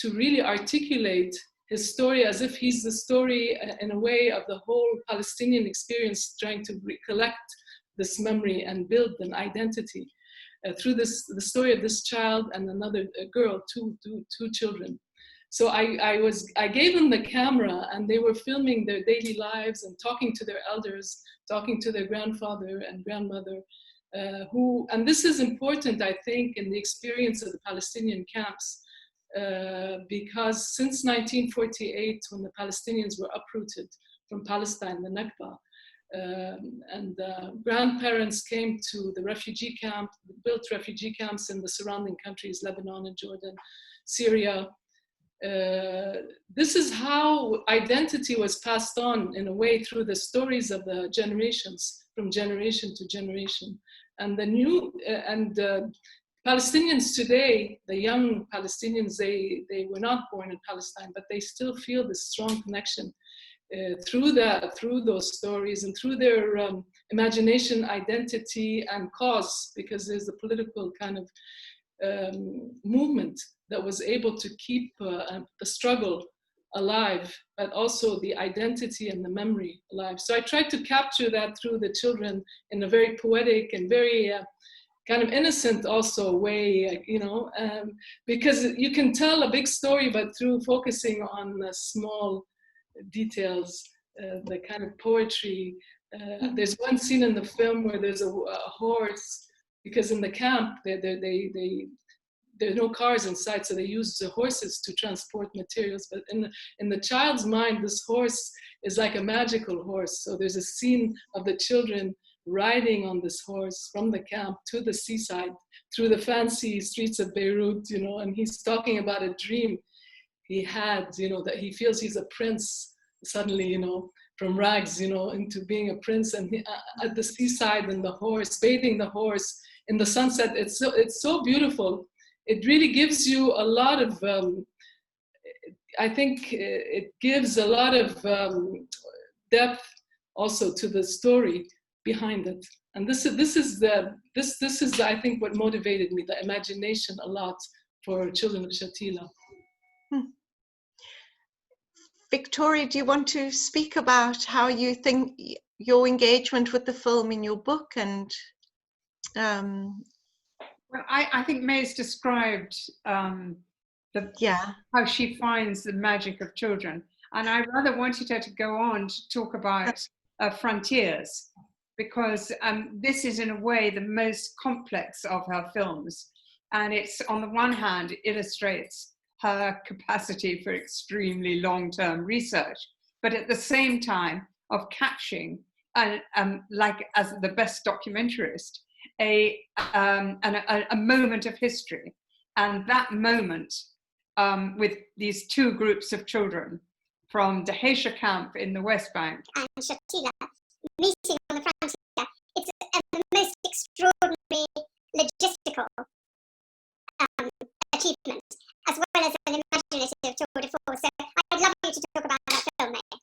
to really articulate his story as if he's the story in a way of the whole Palestinian experience, trying to recollect this memory and build an identity through the story of this child and another girl, two children. So I gave them the camera, and they were filming their daily lives and talking to their elders, talking to their grandfather and grandmother, and this is important, I think, in the experience of the Palestinian camps, because since 1948, when the Palestinians were uprooted from Palestine, the Nakba, and grandparents came to the refugee camp, built refugee camps in the surrounding countries, Lebanon and Jordan, Syria. This is how identity was passed on, in a way, through the stories of the generations, from generation to generation. And Palestinians today, the young Palestinians, they were not born in Palestine, but they still feel this strong connection through those stories and through their imagination, identity, and cause, because there's a political kind of movement that was able to keep the struggle alive, but also the identity and the memory alive. So I tried to capture that through the children in a very poetic and very kind of innocent also way, you know, because you can tell a big story, but through focusing on the small details, the kind of poetry There's one scene in the film where there's a horse, because in the camp, there are no cars inside, so they use the horses to transport materials. But in the child's mind, this horse is like a magical horse. So there's a scene of the children riding on this horse from the camp to the seaside through the fancy streets of Beirut, you know, and he's talking about a dream he had, you know, that he feels he's a prince suddenly, you know, from rags, you know, into being a prince, and at the seaside, and the horse, bathing the horse in the sunset. It's so beautiful. It really gives you a lot of, I think it gives a lot of depth also to the story behind it. And this is I think what motivated me, the imagination a lot for Children of Shatila. Victoria, do you want to speak about how you think your engagement with the film in your book? And well, I think May's described how she finds the magic of children, and I rather wanted her to go on to talk about frontiers, because this is in a way the most complex of her films, and it's, on the one hand, it illustrates her capacity for extremely long-term research, but at the same time of catching, like as the best documentarist, a moment of history, and that moment with these two groups of children from Dheisheh camp in the West Bank and Shatila meeting on the frontier. It's the most extraordinary logistical achievement, as well as an imaginative tour de force. So I'd love you to talk about that film, May.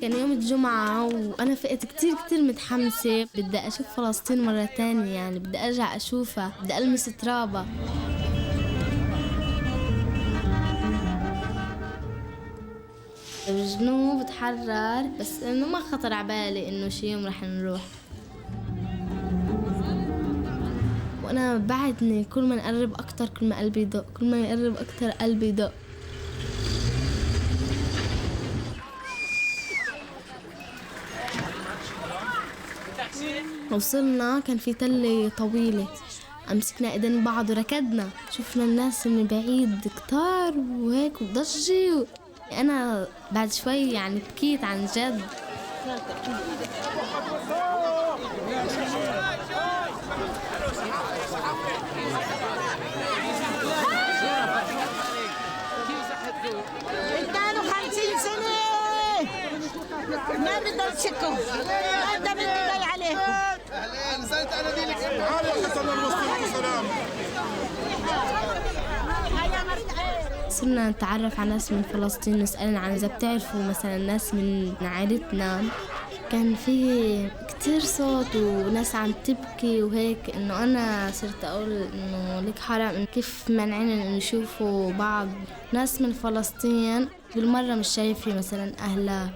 كان يوم الجمعة وأنا فقت كتير متحمسة، بدي أشوف فلسطين مرة تانية، يعني بدي أرجع أشوفها، بدي ألمس ترابها. بالجنوب بتحرر، بس إنه ما خطر عبالي إنه شي يوم رح نروح. وأنا بعدني كل ما نقرب أكتر كل ما قلبي يدق، كل ما يقرب أكتر قلبي يدق. وصلنا كان في تلة طويلة، أمسكنا إيدين بعض وركضنا، شفنا الناس من بعيد كتار وهيك وضجة. أنا بعد شوي يعني بكيت عن جد. ما بدنا نشكوا، هذا بدي جاي عليكم. أهلين، نزلت أنا ديلك تعالوا حسن المصطفى سلام. صرنا نتعرف على ناس من فلسطين، نسألن عن إذا بتعرفوا مثلا ناس من عائلتنا. كان في كتير صوت وناس عم تبكي وهيك، إنه أنا صرت أقول إنه لك حرام كيف منعين إنه يشوفوا بعض ناس من فلسطين بالمرة مش شايفة مثلا أهلها.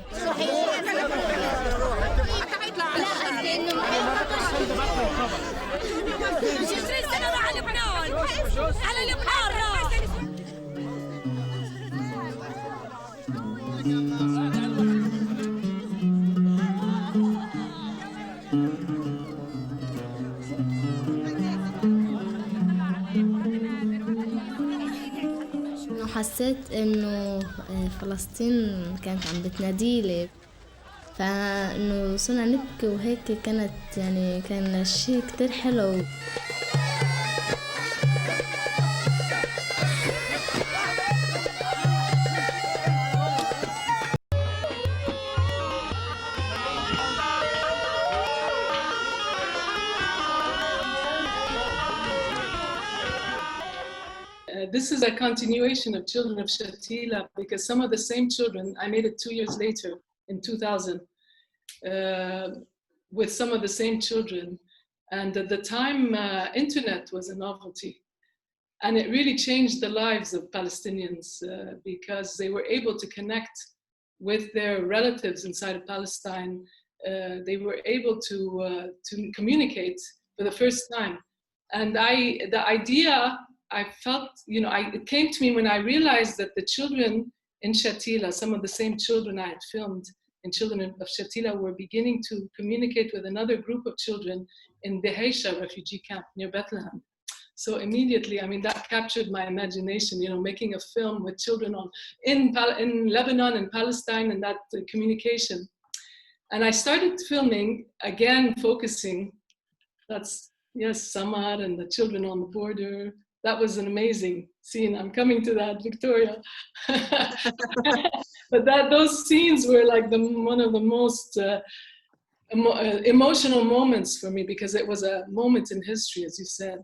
حسيت إنه فلسطين كانت عم بتناديلي، فإنه صرنا نبكي وهيك، كانت يعني كان شيء كتير حلو. This is a continuation of Children of Shatila, because some of the same children, I made it 2 years later in 2000 with some of the same children. And at the time, internet was a novelty. And it really changed the lives of Palestinians because they were able to connect with their relatives inside of Palestine. They were able to communicate for the first time. And the idea, I felt, you know, it came to me when I realized that the children in Shatila, some of the same children I had filmed, and children of Shatila were beginning to communicate with another group of children in the Heisha refugee camp near Bethlehem. So immediately, I mean, that captured my imagination, you know, making a film with children in Lebanon and Palestine and that communication. And I started filming, again, focusing, that's, yes, Samar and the children on the border. That was an amazing scene. I'm coming to that, Victoria. But those scenes were like one of the most emotional moments for me, because it was a moment in history, as you said.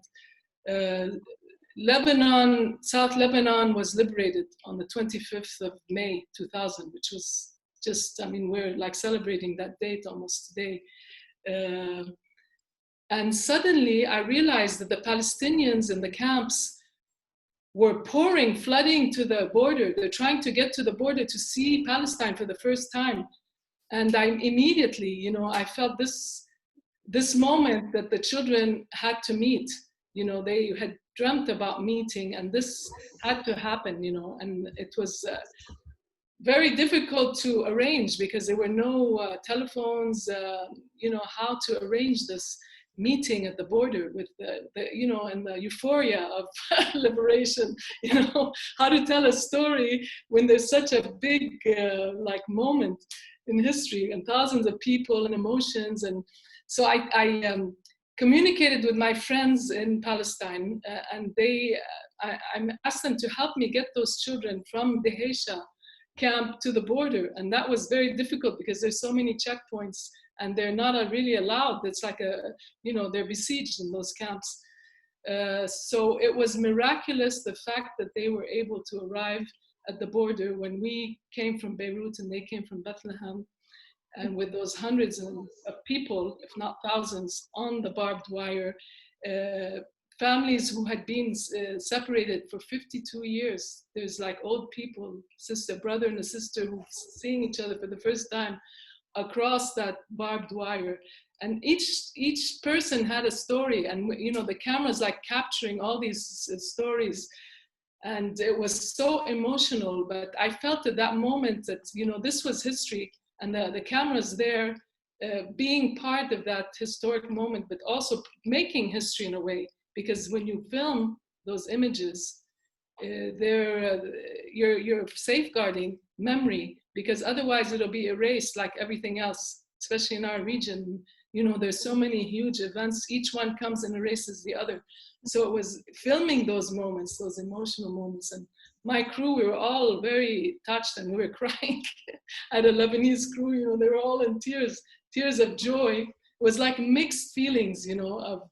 Lebanon, South Lebanon was liberated on the 25th of May, 2000, which was just, I mean, we're like celebrating that date almost today. And suddenly I realized that the Palestinians in the camps were flooding to the border. They're trying to get to the border to see Palestine for the first time. And I immediately, you know, I felt this moment that the children had to meet. You know, they had dreamt about meeting, and this had to happen, you know, and it was very difficult to arrange because there were no telephones, you know, how to arrange this meeting at the border with the you know, and the euphoria of liberation, you know, how to tell a story when there's such a big like moment in history and thousands of people and emotions. And so I communicated with my friends in Palestine, and I asked them to help me get those children from the Heisha camp to the border. And that was very difficult because there's so many checkpoints and they're not really allowed. It's like you know, they're besieged in those camps. So it was miraculous, the fact that they were able to arrive at the border when we came from Beirut and they came from Bethlehem. And with those hundreds of people, if not thousands, on the barbed wire, families who had been separated for 52 years. There's like old people, brother and a sister, who seeing each other for the first time across that barbed wire. And each person had a story, and you know, the camera's like capturing all these stories. And it was so emotional, but I felt at that moment that, you know, this was history, and the camera's there being part of that historic moment, but also making history in a way, because when you film those images, you're safeguarding memory, because otherwise it'll be erased like everything else, especially in our region. You know, there's so many huge events, each one comes and erases the other. So it was filming those moments, those emotional moments. And my crew, we were all very touched and we were crying. I had a Lebanese crew, you know, they were all in tears of joy. It was like mixed feelings, you know, of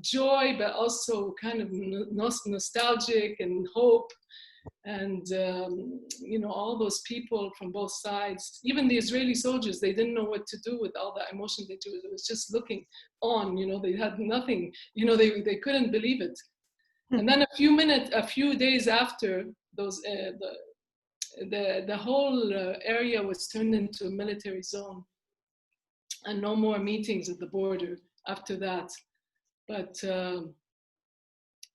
joy, but also kind of nostalgic and hope. And, you know, all those people from both sides, even the Israeli soldiers, they didn't know what to do with all the emotion they do. It was just looking on, you know, they had nothing, you know, they couldn't believe it. And then a few days after, those, the whole area was turned into a military zone, and no more meetings at the border after that. But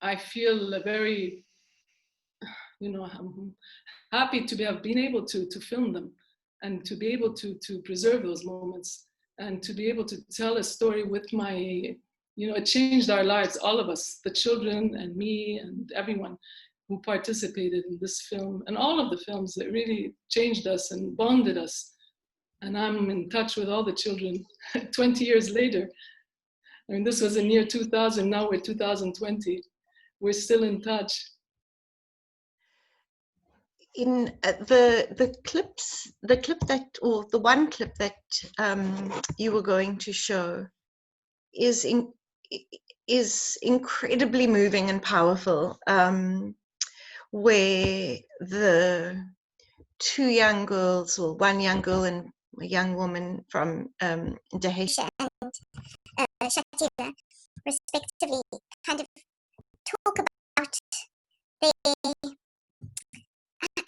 I feel very, you know, I'm happy to have been able to film them, and to be able to preserve those moments, and to be able to tell a story with my, you know, it changed our lives, all of us, the children and me and everyone who participated in this film, and all of the films that really changed us and bonded us. And I'm in touch with all the children 20 years later. I mean, this was in year 2000, now we're 2020. We're still in touch. In the clip that you were going to show is incredibly moving and powerful, where the two young girls, or one young girl and a young woman from Heisha and Shatila, respectively, kind of talk about the,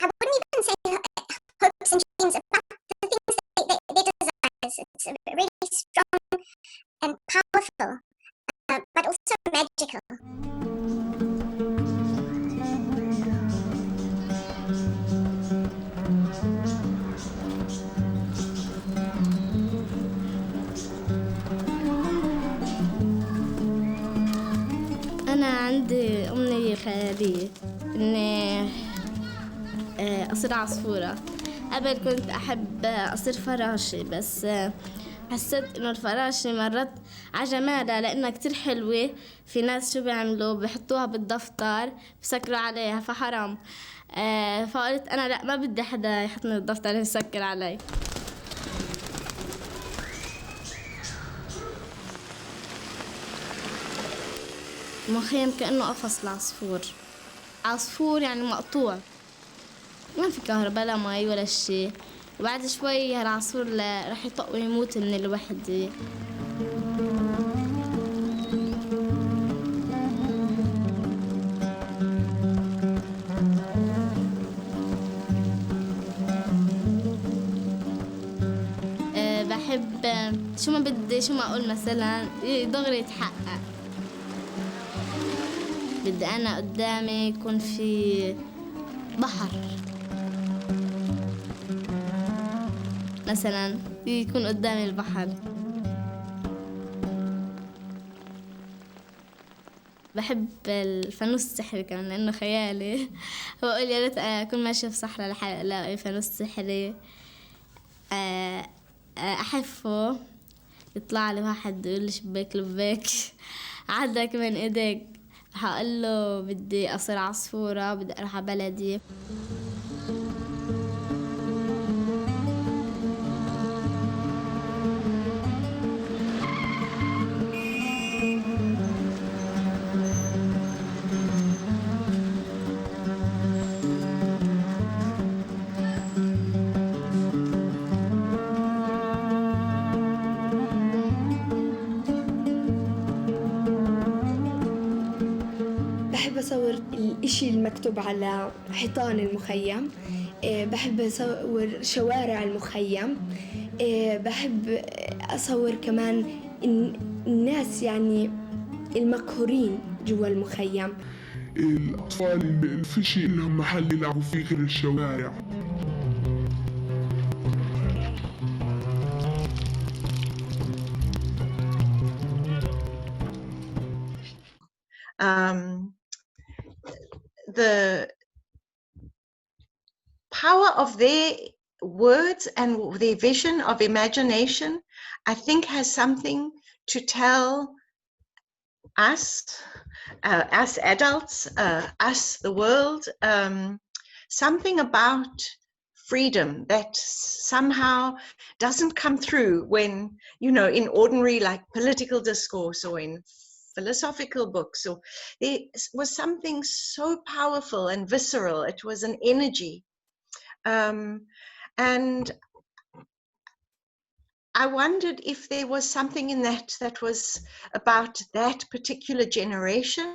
I wouldn't even say hopes and dreams, about the things they desire. It's really strong and powerful, but also magical. خيالية إني أصير عصفورة. قبل كنت أحب أصير فراشة، بس حسيت إنه الفراشة مرت عجمالها لأنها كتير حلوة. في ناس شو بيعملوا بيحطوها بالدفتر بسكروا عليها فحرام. فقلت أنا لا، ما بدي حدا يحطني بالدفتر يسكر علي. المخيم كأنه قفص العصفور. عصفور يعني مقطوع، ما في كهرباء لا مي ولا شيء. وبعد شوي هالعصفور رح يطق ويموت من الوحدة. بحب شو ما بدي، شو ما أقول مثلا دغري يتحقق. بدي أنا قدامي يكون في بحر مثلا، يكون قدامي البحر. بحب الفانوس السحري كمان لأنه خيالي. بقول يا ريت أكون ماشية في صحراء لحالي ألاقي فانوس سحري أحفه، يطلع لي واحد يقول لي شباك لباك عدك من إيديك. هقول له بدي أصير عصفورة، بدي أروح على بلدي. بحب أصور الإشي المكتوب على حيطان المخيم. بحب أصور شوارع المخيم. بحب أصور كمان الناس يعني المقهورين جوا المخيم. الأطفال اللي الفشي لهم محل يلعبوا فيه غير الشوارع. The power of their words and their vision of imagination, I think, has something to tell us, us adults, us, the world, something about freedom that somehow doesn't come through when, you know, in ordinary like political discourse or in philosophical books. Or there was something so powerful and visceral. It was an energy. And I wondered if there was something in that was about that particular generation,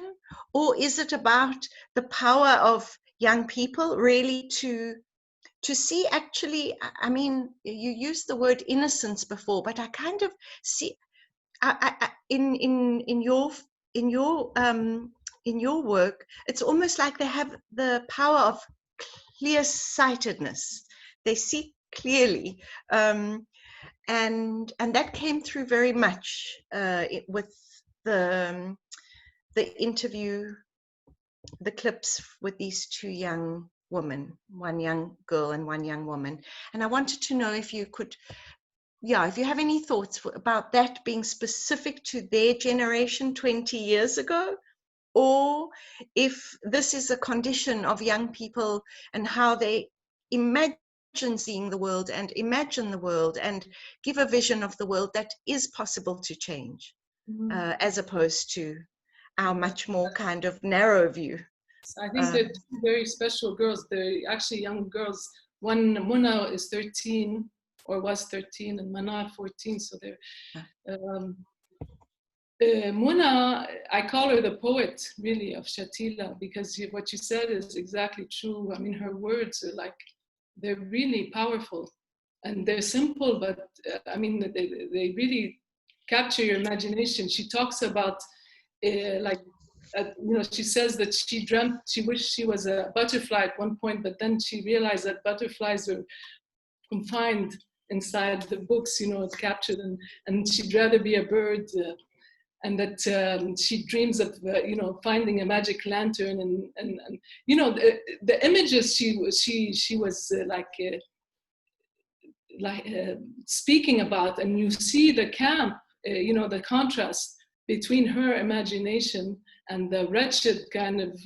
or is it about the power of young people really to see, actually, I mean, you used the word innocence before, but I kind of see in your work, it's almost like they have the power of clear-sightedness. They see clearly, and that came through very much with the interview, the clips with these two young women, one young girl and one young woman. And I wanted to know if you could, if you have any thoughts about that being specific to their generation 20 years ago, or if this is a condition of young people and how they imagine seeing the world and imagine the world and give a vision of the world that is possible to change, as opposed to our much more kind of narrow view. I think they're two very special girls. They're actually young girls. One, Muna, is 13 or was 13, and Mana 14. So they're Muna, I call her the poet, really, of Shatila, because what you said is exactly true. I mean, her words are like, they're really powerful, and they're simple, but I mean, they really capture your imagination. She talks about, she says that she wished she was a butterfly at one point, but then she realized that butterflies are confined inside the books, captured, and she'd rather be a bird. and that she dreams of finding a magic lantern, and the images she was speaking about, and you see the camp, the contrast between her imagination and the wretched kind of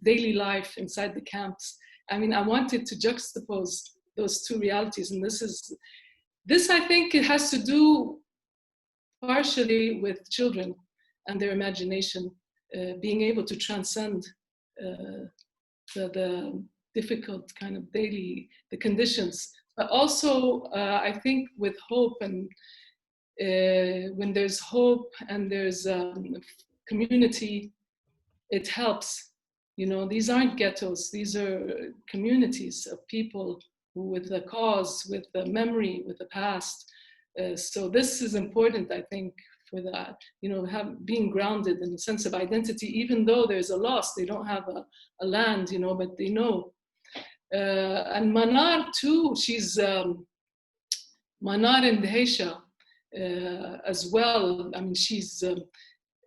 daily life inside the camps. I mean, I wanted to juxtapose those two realities, and this I think it has to do partially with children and their imagination being able to transcend the difficult kind of daily conditions, but also I think with hope, and when there's hope and there's community, it helps. These aren't ghettos, these are communities of people who, with the cause, with the memory, with the past. So this is important, I think, for that, being grounded in a sense of identity, even though there's a loss, they don't have a land, but they know. And Manar too, she's Manar and Dheisha as well. I mean, she's,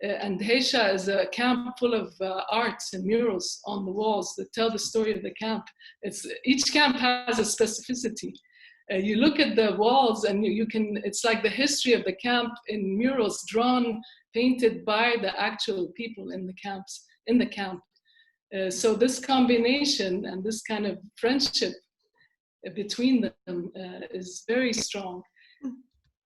and Dheisha is a camp full of arts and murals on the walls that tell the story of the camp. Each camp has a specificity. You look at the walls and you can, it's like the history of the camp in murals drawn, painted by the actual people in the camps, in the camp. So this combination and this kind of friendship between them is very strong.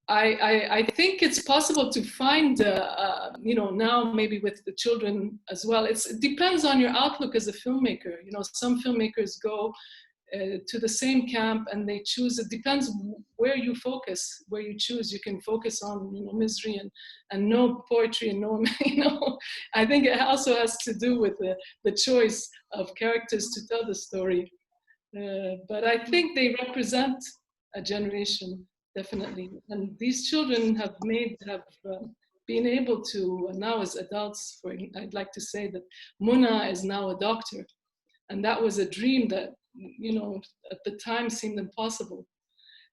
I think it's possible to find, now maybe with the children as well. It depends on your outlook as a filmmaker. Some filmmakers go to the same camp and they choose. It depends where you focus, where you choose. You can focus on misery and no poetry and no, I think it also has to do with the choice of characters to tell the story. But I think they represent a generation, definitely. And these children have been able to, now as adults, I'd like to say that Muna is now a doctor. And that was a dream that, at the time seemed impossible.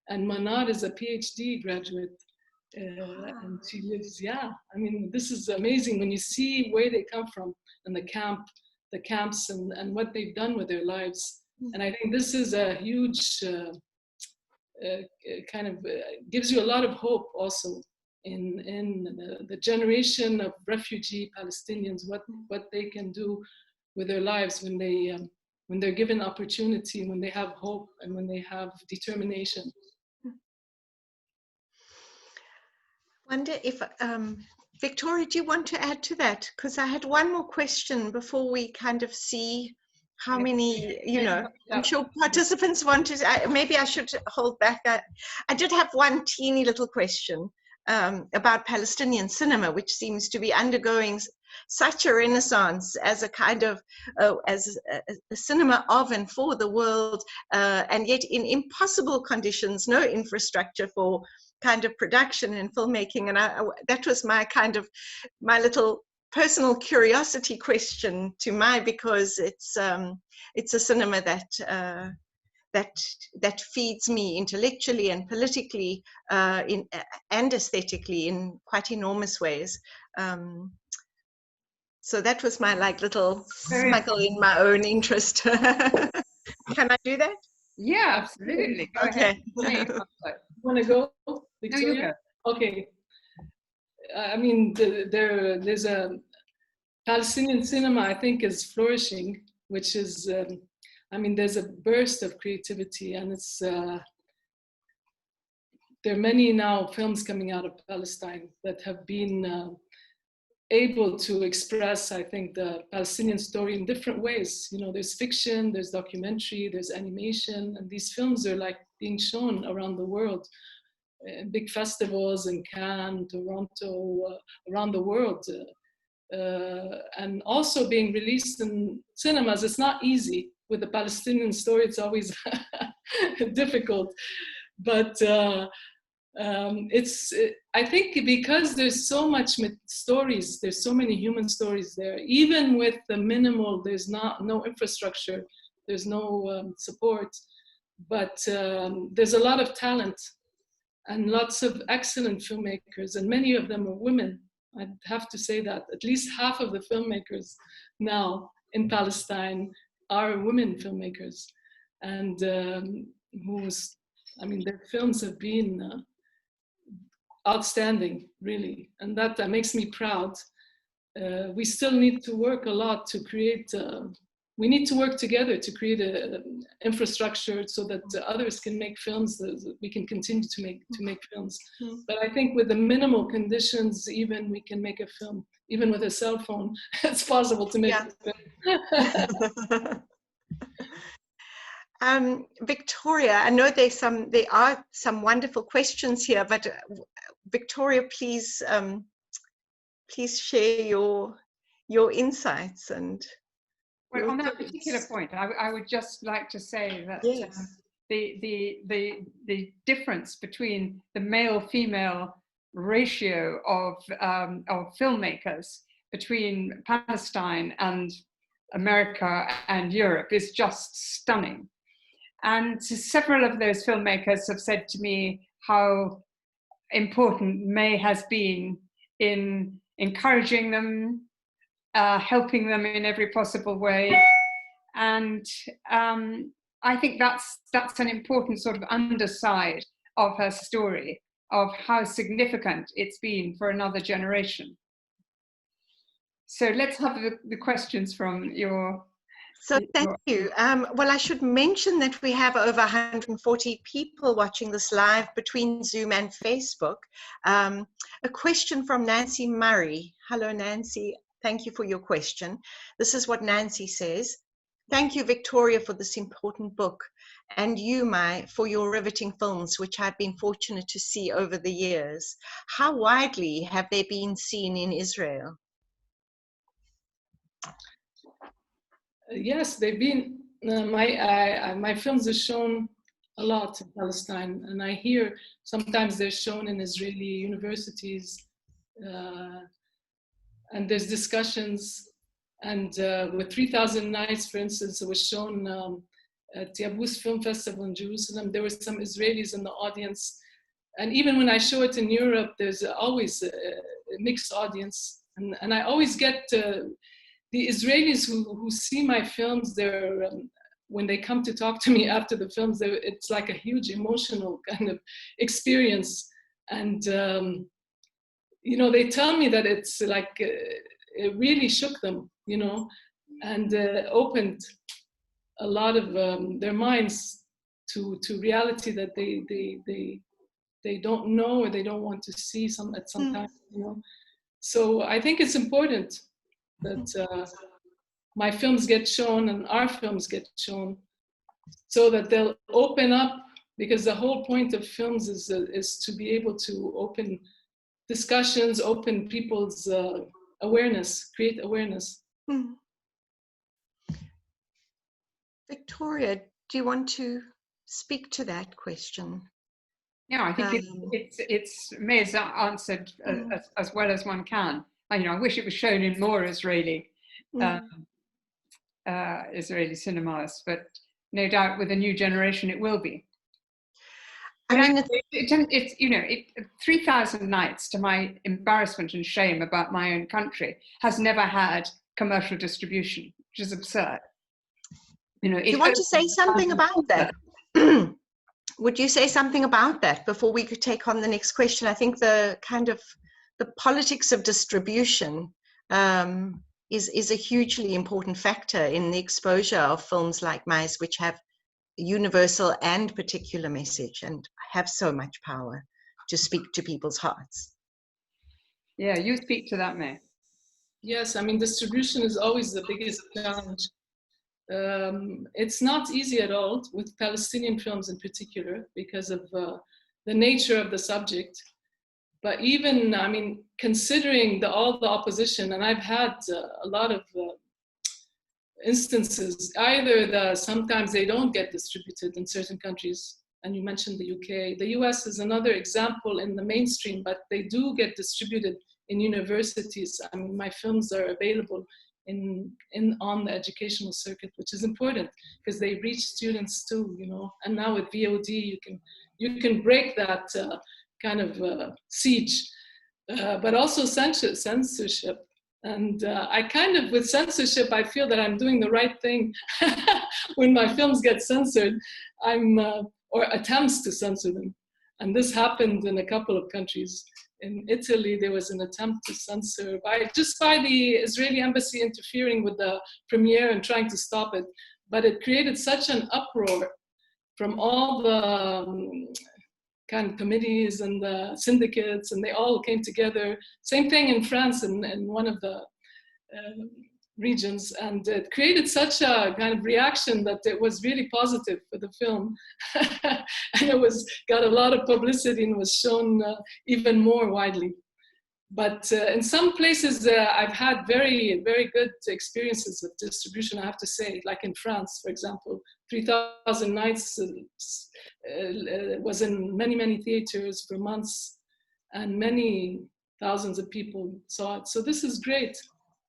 And Manar is a PhD graduate. And she lives, I mean, this is amazing when you see where they come from and the camps and what they've done with their lives. And I think this is a huge kind of gives you a lot of hope also in the generation of refugee Palestinians, what they can do with their lives when they're given opportunity, when they have hope and when they have determination. Wonder if, Victoria, do you want to add to that? Because I had one more question before we kind of see how many, I'm sure participants want to, maybe I should hold back. I did have one teeny little question about Palestinian cinema, which seems to be undergoing such a renaissance as a kind of, as a cinema of and for the world, and yet in impossible conditions, no infrastructure for kind of production and filmmaking. And that was my little personal curiosity question to Mai, because it's a cinema that feeds me intellectually and politically and aesthetically in quite enormous ways. So that was my little smuggle in my own interest. Can I do that? Yeah, absolutely. Go okay. Ahead. Want to go, Victoria? No, you go. Okay. I mean, there's a Palestinian cinema, I think, is flourishing, which is, there's a burst of creativity, and it's, there are many now films coming out of Palestine that have been able to express, I think, the Palestinian story in different ways. There's fiction, there's documentary, there's animation, and these films are being shown around the world. Big festivals in Cannes, Toronto, around the world, and also being released in cinemas. It's not easy with the Palestinian story. It's always difficult, but I think because there's so much stories, there's so many human stories there. Even with the minimal, there's no infrastructure, there's no support, but there's a lot of talent. And lots of excellent filmmakers, and many of them are women. I'd have to say that at least half of the filmmakers now in Palestine are women filmmakers, and their films have been outstanding, really, and that makes me proud. We still need to work a lot to create. We need to work together to create an infrastructure so that others can make films. That we can continue to make films. But I think with the minimal conditions, even we can make a film. Even with a cell phone, it's possible to make a film. Victoria, I know there are some wonderful questions here, but Victoria, please share your insights and. Well, on that particular point, I would just like to say that the difference between the male-female ratio of filmmakers between Palestine and America and Europe is just stunning. And several of those filmmakers have said to me how important May has been in encouraging them, helping them in every possible way. And I think that's an important sort of underside of her story, of how significant it's been for another generation. So let's have the questions from your... So thank you. Well, I should mention that we have over 140 people watching this live between Zoom and Facebook. A question from Nancy Murray. Hello, Nancy. Thank you for your question. This is what Nancy says. Thank you, Victoria, for this important book, and you, Mai, for your riveting films, which I've been fortunate to see over the years. How widely have they been seen in Israel? Yes, they've been. My films are shown a lot in Palestine, and I hear sometimes they're shown in Israeli universities. And there's discussions, and with 3,000 Nights, for instance, it was shown at the Yabus Film Festival in Jerusalem. There were some Israelis in the audience, and even when I show it in Europe, there's always a mixed audience, and I always get the Israelis who see my films. They're when they come to talk to me after the films, it's like a huge emotional kind of experience, and you know, they tell me that it's like it really shook them, you know, and opened a lot of their minds to reality that they don't know or they don't want to see at some time, you know. So I think it's important that my films get shown and our films get shown, so that they'll open up, because the whole point of films is to be able to open discussions, open people's awareness, create awareness. Victoria, do you want to speak to that question? Yeah, I think it's May's answered as well as one can. I wish it was shown in more Israeli cinemas, but no doubt with a new generation it will be. I mean, it's 3,000 Nights, to my embarrassment and shame about my own country, has never had commercial distribution, which is absurd. You want to say something about that? Would you say something about that before we could take on the next question? I think the politics of distribution is a hugely important factor in the exposure of films like Mai's, which have a universal and particular message and have so much power to speak to people's hearts. Yeah, you speak to that, Mai. Yes, I mean, distribution is always the biggest challenge. It's not easy at all with Palestinian films in particular because of the nature of the subject. But even, I mean, considering all the opposition, and I've had a lot of instances, either sometimes they don't get distributed in certain countries, and you mentioned the UK. The US is another example in the mainstream, but they do get distributed in universities. I mean, my films are available on the educational circuit, which is important because they reach students too, you know. And now with VOD, you can break that kind of siege. but also censorship. And I kind of, with censorship, I feel that I'm doing the right thing. When my films get censored, or attempts to censor them. And this happened in a couple of countries. In Italy, there was an attempt to censor just by the Israeli embassy interfering with the premiere and trying to stop it. But it created such an uproar from all the kind of committees and the syndicates, and they all came together. Same thing in France in one of the regions, and it created such a kind of reaction that it was really positive for the film. And it got a lot of publicity and was shown even more widely. But in some places, I've had very, very good experiences of distribution, I have to say. Like in France, for example, 3,000 Nights was in many, many theaters for months, and many thousands of people saw it. So this is great.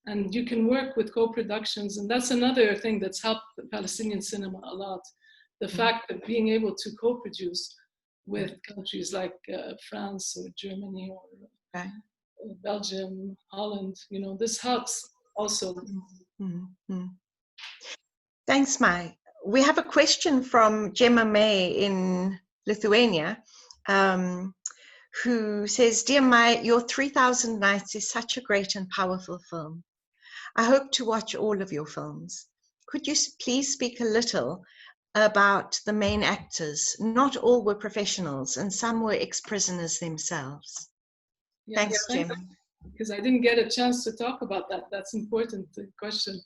And you can work with co-productions, and that's another thing that's helped the Palestinian cinema a lot. The fact of being able to co-produce with countries like France or Germany or Belgium, Holland, this helps also. Mm-hmm. Thanks, Mai. We have a question from Gemma May in Lithuania, who says, "Dear Mai, your 3,000 Nights is such a great and powerful film. I hope to watch all of your films. Could you please speak a little about the main actors? Not all were professionals, and some were ex-prisoners themselves." Thanks, Gemma. Because I didn't get a chance to talk about that. That's important question.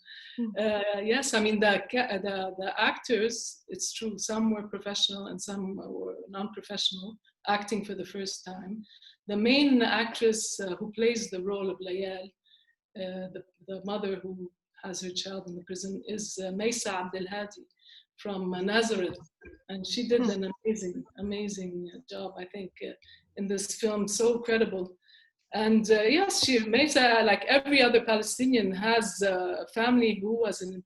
Yes, I mean, the actors, it's true, some were professional and some were non-professional, acting for the first time. The main actress who plays the role of Layal, the mother who has her child in the prison, is Maysa Abdelhadi from Nazareth. And she did an amazing job, I think, in this film, so credible. And yes, Maysa, like every other Palestinian, has a family who was in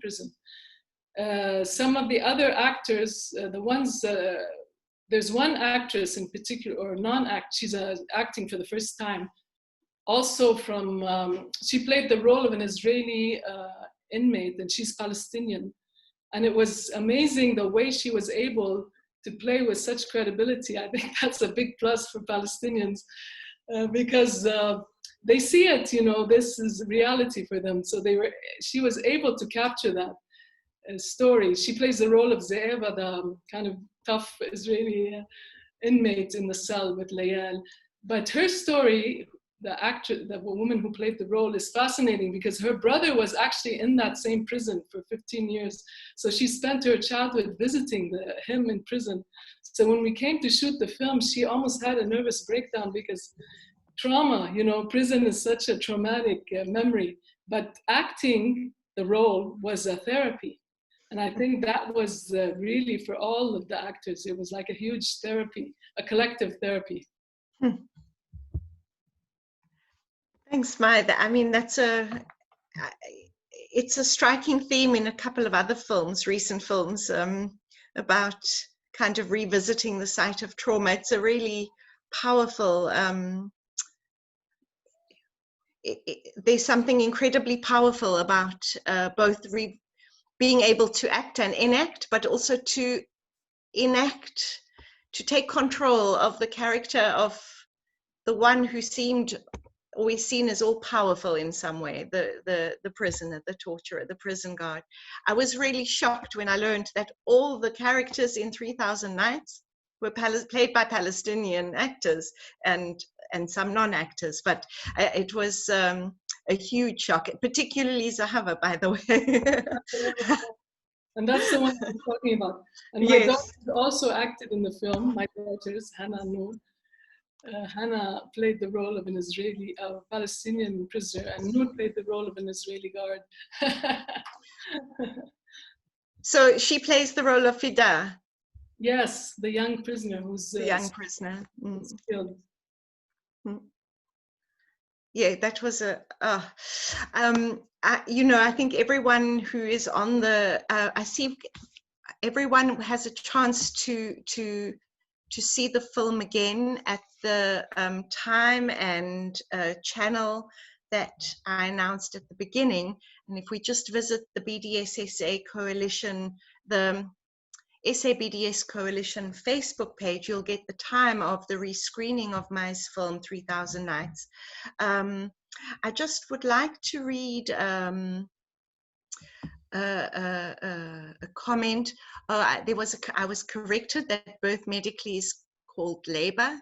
prison. Some of the other actors, there's one actress in particular, or non-act, she's acting for the first time. Also she played the role of an Israeli inmate, and she's Palestinian. And it was amazing the way she was able to play with such credibility. I think that's a big plus for Palestinians. Because they see it, this is reality for them. So she was able to capture that story. She plays the role of Ze'eva, the kind of tough Israeli inmate in the cell with Layal. But her story, the woman who played the role, is fascinating because her brother was actually in that same prison for 15 years. So she spent her childhood visiting him in prison. So when we came to shoot the film, she almost had a nervous breakdown because trauma, prison is such a traumatic memory. But acting the role was a therapy. And I think that was really, for all of the actors, it was like a huge therapy, a collective therapy. Thanks, Mai. I mean, it's a striking theme in a couple of other films, recent films, about kind of revisiting the site of trauma. It's a really powerful, there's something incredibly powerful about both being able to act and enact, but also to enact, to take control of the character of the one who seemed always seen as all powerful in some way, the prisoner, the torturer, the prison guard. I was really shocked when I learned that all the characters in 3,000 Nights were played by Palestinian actors and some non-actors, but it was a huge shock, particularly Zahava, by the way. And that's the one I'm talking about. And my daughters also acted in the film, my daughters, Hannah and Noor. Hannah played the role of a Palestinian prisoner, and Noor played the role of an Israeli guard. So she plays the role of Fida. Yes, the young prisoner who's the young prisoner killed. Yeah, that was I think everyone who is on the, I see everyone has a chance to see the film again at the time and channel that I announced at the beginning. And if we just visit the BDS SA Coalition, the SA BDS Coalition Facebook page, you'll get the time of the rescreening of Mai's film 3000 Nights. I just would like to read a comment. I was corrected that birth medically is called labor.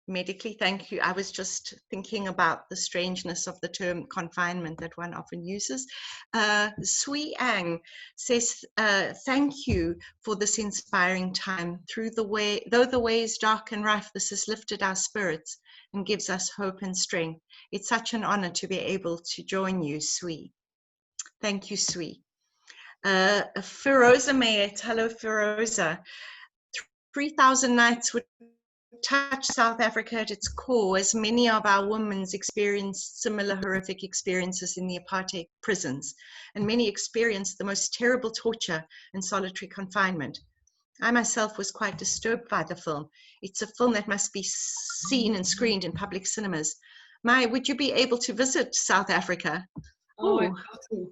Medically, thank you. I was just thinking about the strangeness of the term confinement that one often uses. Sui Ang says, thank you for this inspiring time. Though the way is dark and rough, this has lifted our spirits and gives us hope and strength. It's such an honor to be able to join you, Sui. Thank you, Sui. Feroza Mayet, hello, Feroza. 3000 Nights would touch South Africa at its core, as many of our women experienced similar horrific experiences in the apartheid prisons, and many experienced the most terrible torture and solitary confinement. I myself was quite disturbed by the film. It's a film that must be seen and screened in public cinemas. Mai, would you be able to visit South Africa? Oh, I'd love to.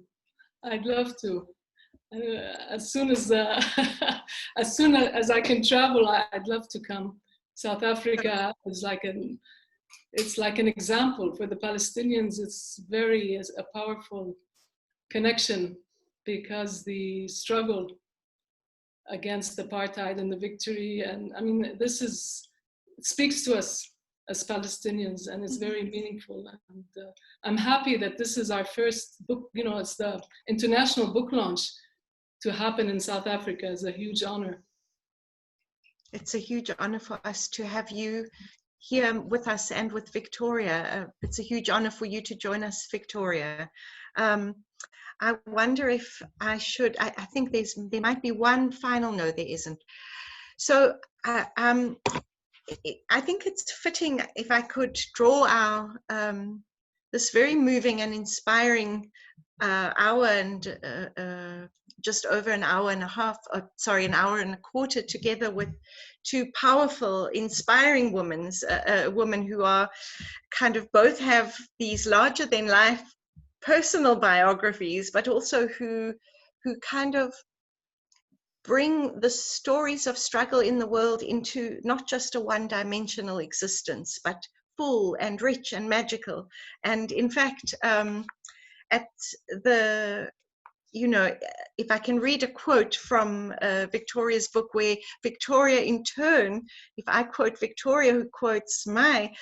I'd love to. As soon as I can travel, I'd love to come. South Africa is like an example for the Palestinians. It's a powerful connection, because the struggle against apartheid and the victory, and I mean, it speaks to us as Palestinians, and it's very meaningful. And I'm happy that this is our first book, it's the international book launch to happen in South Africa. Is a huge honor. It's a huge honor for us to have you here with us and with Victoria. It's a huge honor for you to join us, Victoria. I wonder if I should, I think there might be one final, no, there isn't. So I think it's fitting if I could draw our, this very moving and inspiring hour and just over an hour and a half, an hour and a quarter together with two powerful, inspiring women who are kind of both have these larger than life personal biographies, but also who kind of bring the stories of struggle in the world into not just a one-dimensional existence, but full and rich and magical. And in fact, at the, if I can read a quote from Victoria's book, where Victoria in turn, if I quote Victoria, who quotes Mai,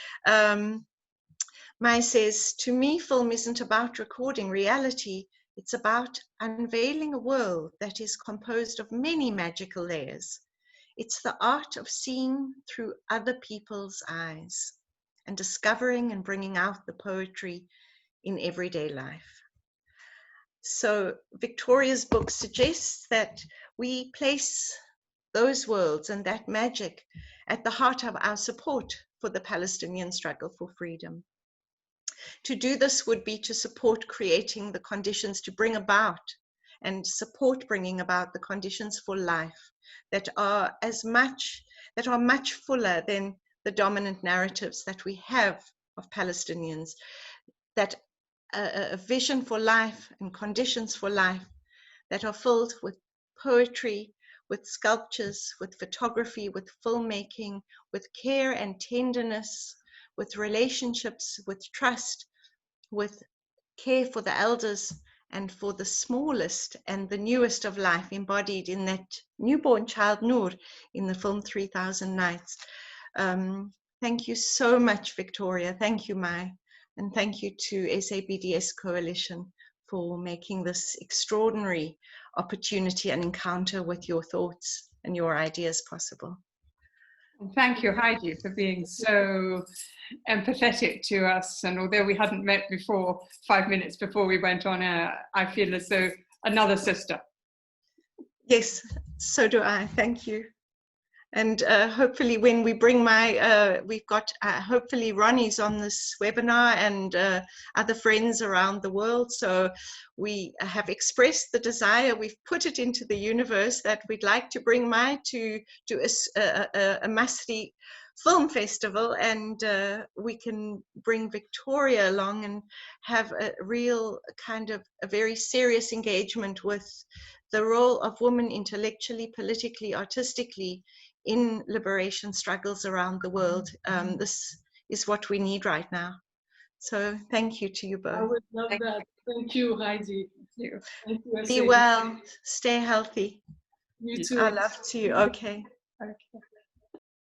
Mai says, "To me, film isn't about recording reality. It's about unveiling a world that is composed of many magical layers. It's the art of seeing through other people's eyes and discovering and bringing out the poetry in everyday life." So Victoria's book suggests that we place those worlds and that magic at the heart of our support for the Palestinian struggle for freedom. To do this would be to support creating the conditions to bring about and support bringing about the conditions for life that are much fuller than the dominant narratives that we have of Palestinians, that a vision for life and conditions for life that are filled with poetry, with sculptures, with photography, with filmmaking, with care and tenderness, with relationships, with trust, with care for the elders and for the smallest and the newest of life, embodied in that newborn child Noor in the film 3000 Nights. Thank you so much, Victoria. Thank you, Mai. And thank you to SA BDS Coalition for making this extraordinary opportunity and encounter with your thoughts and your ideas possible. Thank you, Heidi, for being so empathetic to us. And although we hadn't met before, 5 minutes before we went on air, I feel as though another sister. Yes, so do I. Thank you. And hopefully when we bring we've got, hopefully Ronnie's on this webinar and other friends around the world. So we have expressed the desire, we've put it into the universe that we'd like to bring Mai to a Masri film festival, and we can bring Victoria along and have a real kind of a very serious engagement with the role of women intellectually, politically, artistically in liberation struggles around the world. This is what we need right now. So thank you to you both. I would love that. Thank you, Heidi. Thank you. Be well, stay healthy. You too. Our love to you. Okay. Okay.